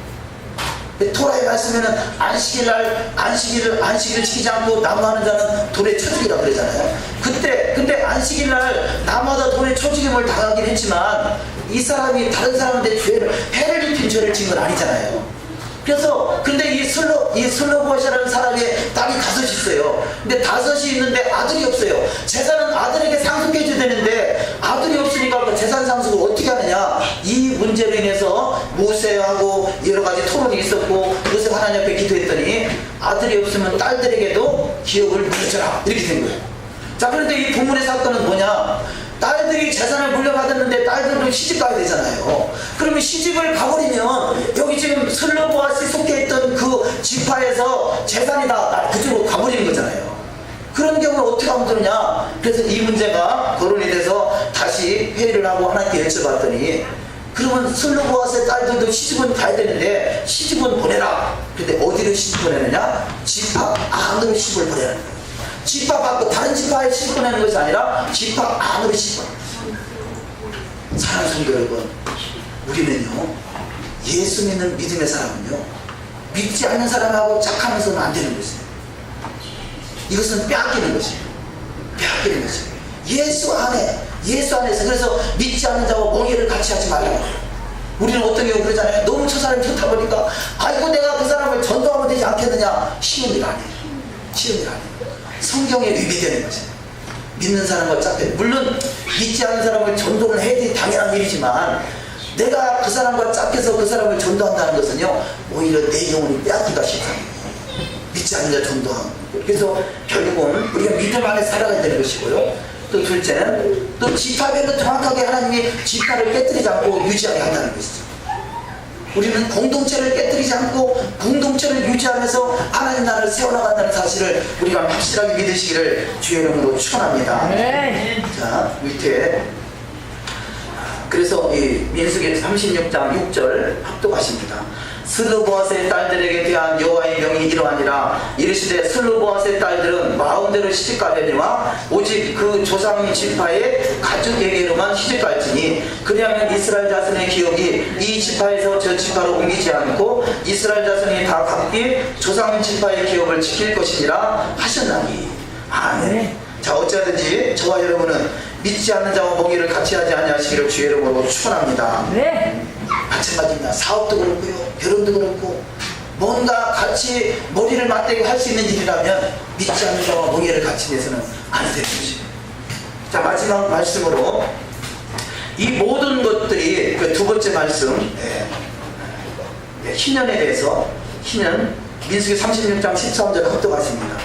토라에 말씀에는 안식일을 지키지 않고 나무하는 자는 돌에 쳐죽이라 그러잖아요. 근데 안식일날 나무하다 돌에 쳐죽임을 당하긴 했지만 이 사람이 다른 사람한테 해를 입힌 죄를 지은 건 아니잖아요. 그래서 근데 이 슬로보아시라는 사람의 딸이 5이 있어요. 근데 5이 있는데 아들이 없어요. 재산은 아들에게 상속해 줘야 되는데 아들이 없으니까 그 재산 상속을 어떻게 하느냐, 이 문제로 인해서 모세하고 여러 가지 토론이 있었고, 모세가 하나님 앞에 기도했더니 아들이 없으면 딸들에게도 기업을 물려줘라, 이렇게 된 거예요. 자, 그런데 이 본문의 사건은 뭐냐? 딸들이 재산을 물려받았는데 딸들도 시집 가야 되잖아요. 그러면 시집을 가버리면 여기 지금 슬로보아시 속해 있던 그 지파에서 재산이 다 그쪽으로 가버리는 거잖아요. 그런 경우는 어떻게 하면 되느냐? 그래서 이 문제가 거론이 돼서 다시 회의를 하고 하나님께 여쭤봤더니, 그러면 슬로보아스의 딸들도 시집은 가야 되는데 시집은 보내라. 근데 어디로 시집 보내느냐? 지파 안으로 시집을 보내라는 거예요. 지파 밖으로 다른 지파에 시집 보내는 것이 아니라 지파 안으로 시집 보내는 거예요. 사랑하는 성도 여러분, 우리는요, 예수 믿는 믿음의 사람은요, 믿지 않는 사람하고 착하면서는 안 되는 것이에요. 이것은 빼앗기는 것이에요. 빼앗기는 것이에요. 예수 안에서. 그래서 믿지 않는 자와 멍에를 같이 하지 말라고. 우리는 어떤 경우 그러잖아요. 너무 저 사람이 좋다 보니까 아이고 내가 그 사람을 전도하면 되지 않겠느냐. 쉬운 일 아니에요. 쉬운 일 아니에요. 성경에 위배되는 거죠. 믿는 사람과 짝대. 물론 믿지 않는 사람을 전도를 해야 돼 당연한 일이지만, 내가 그 사람과 짝해서 그 사람을 전도한다는 것은요, 오히려 내 영혼이 빼앗기가 쉽습니다. 믿지 않는 자 전도하는. 그래서 결국은 우리가 믿음 안에 살아가야 되는 것이고요. 또 둘째는 또 지파별로 정확하게 하나님이 지파를 깨뜨리지 않고 유지하게 한다는 것이죠. 우리는 공동체를 깨뜨리지 않고 공동체를 유지하면서 하나님 나라를 세워나간다는 사실을 우리가 확실하게 믿으시기를 주의 이름으로 축원합니다. 네. 자, 밑에 그래서 이 민수기 36장 6절 합독하십니다. 슬로보아스의 딸들에게 대한 여호와의 명이 이러하니라. 이르시되 슬로보아스의 딸들은 마음대로 시집가려니와 오직 그 조상 지파의 가족에게로만 시집갈지니, 그리하면 이스라엘 자손의 기업이 이 지파에서 저 지파로 옮기지 않고 이스라엘 자손이 다 각기 조상 지파의 기업을 지킬 것이니라 하셨나니. 아멘. 자, 어찌하든지 저와 여러분은 믿지 않는 자와 멍에를 같이 하지 아니하시기를 주의 이름으로 축원합니다. 네. 마찬가지입니다. 사업도 그렇고요, 결혼도 그렇고, 뭔가 같이 머리를 맞대고 할 수 있는 일이라면 믿지 않는 자와 멍에를 같이 내서는 안 되는 것이에요. 자, 마지막 말씀으로 이 모든 것들이 그 두 번째 말씀, 희년에 대해서, 희년 민수기 36장 13절 합독하십니다.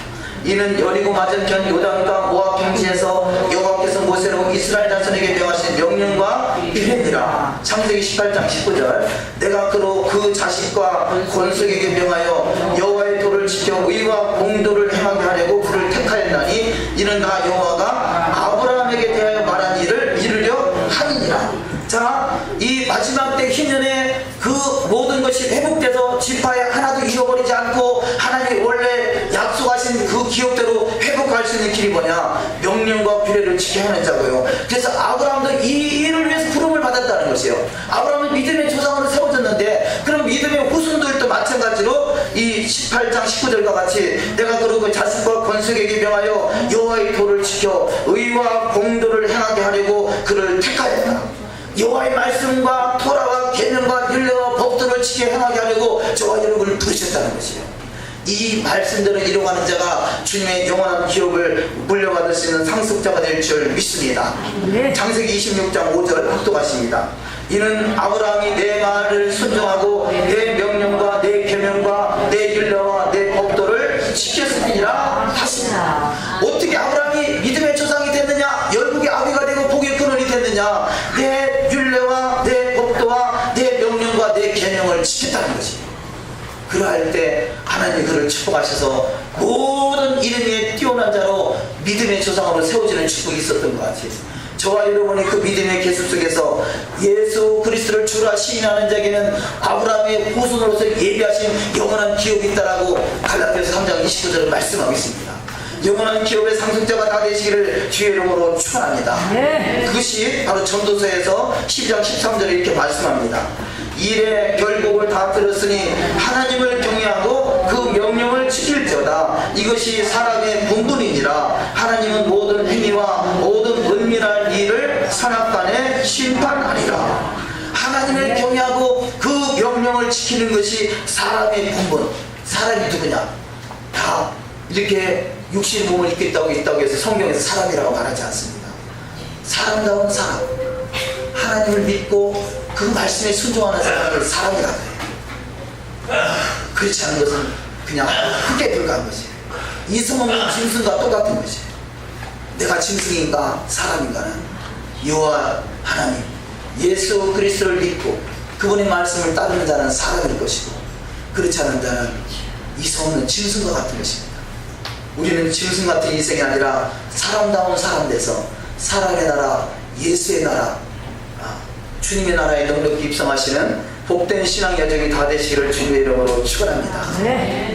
이는 여리고 맞은편 요단강 모압 평지에서 여호와께서 모세로 이스라엘 자손에게 명하신 명령과 일행이라. 창세기 18장 19절. 내가 그로 그 자식과 권속에게 명하여 여호와의 도를 지켜 의와 공도를 행하게 하려고 그를 택하였나니, 이는 나 여호와가 아브라함에게 대하여 말한 일을 이루려 하니니라. 자, 이 마지막 때 희년에 그 모든 것이 회복돼서 지파에 하나도 잃어버리지 않고 하나님이 원래 약속하신 그 기업대로 회복할 수 있는 길이 뭐냐? 명령과 규례를 지켜야 하는 자고요. 그래서 아브라함도 이 일을 위해서 부름을 받았다는 것이에요. 아브라함은 믿음의 조상으로 세워졌는데, 그럼 믿음의 후손들도 마찬가지로 이 18장 19절과 같이 내가 그러고 자식과 권속에게 명하여 여호와의 도를 지켜 의와 공도를 행하게 하려고 그를 택하였다. 여호와의 말씀과 토라와 계명과 율례와 법도를 지켜 행하게 하려고 저와 여러분을 부르셨다는 것이에요. 이 말씀대로 이루어가는 자가 주님의 영원한 기업을 물려받을 수 있는 상속자가 될 줄 믿습니다. 네. 창세기 26장 5절 합독하십니다. 이는 아브라함이 내 말을 순종하고 내 명령과 내 계명과 내 율례와 내 법도를 지켰으니라 하시니라. 어떻게 아브라함이 믿음의 조상이 됐느냐? 열국의 아비가 되고 복의 근원이 됐느냐? 내 율례와 내 법도와 내 명령과 내 계명을 지켰다는 것이. 그러할 때 하나님이 그를 축복하셔서 모든 이름 위에 뛰어난 자로 믿음의 조상으로 세워지는 축복이 있었던 것 같아요. 저와 여러분이 그 믿음의 계수 속에서 예수 그리스도를 주라 시인하는 자에게는 아브라함의 후손으로서 예비하신 영원한 기업이 있다라고 갈라디아서 3장 29절을 말씀하고 있습니다. 영원한 기업의 상승자가 다 되시기를 주의 이름으로 축원합니다. 그것이 바로 전도서에서 12장 13절에 이렇게 말씀합니다. 일의 결국을 다 들었으니 하나님을 경외하고 그 명령을 지킬지어다. 이것이 사람의 본분이니라. 하나님은 모든 행위와 모든 은밀한 일을 산악간에 심판하리라. 하나님을 경외하고 그 명령을 지키는 것이 사람의 본분. 사람이 누구냐? 다 이렇게 육신의 몸을 입겠다고 해서 성경에서 사람이라고 말하지 않습니다. 사람다운 사람, 하나님을 믿고 그 말씀에 순종하는 사람을 사람이라고 해요. 그렇지 않은 것은 그냥 흙에 불과한 것이에요. 이성은 짐승과 똑같은 것이에요. 내가 짐승인가 사람인가는 여호와 하나님 예수 그리스도를 믿고 그분의 말씀을 따르는 자는 사람일 것이고, 그렇지 않은 자는 이성은 짐승과 같은 것입니다. 우리는 짐승 같은 인생이 아니라 사람다운 사람 돼서 사랑의 나라, 예수의 나라, 주님의 나라에 넉넉히 입성하시는 복된 신앙 여정이 다 되시기를 주님의 이름으로 축원합니다.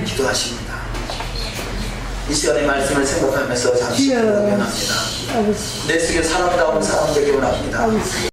기도하십니다. 이 시간의 말씀을 생각하면서 잠시 기도하기 원합니다. 내 속에 사람다운 사람 되기 원합니다.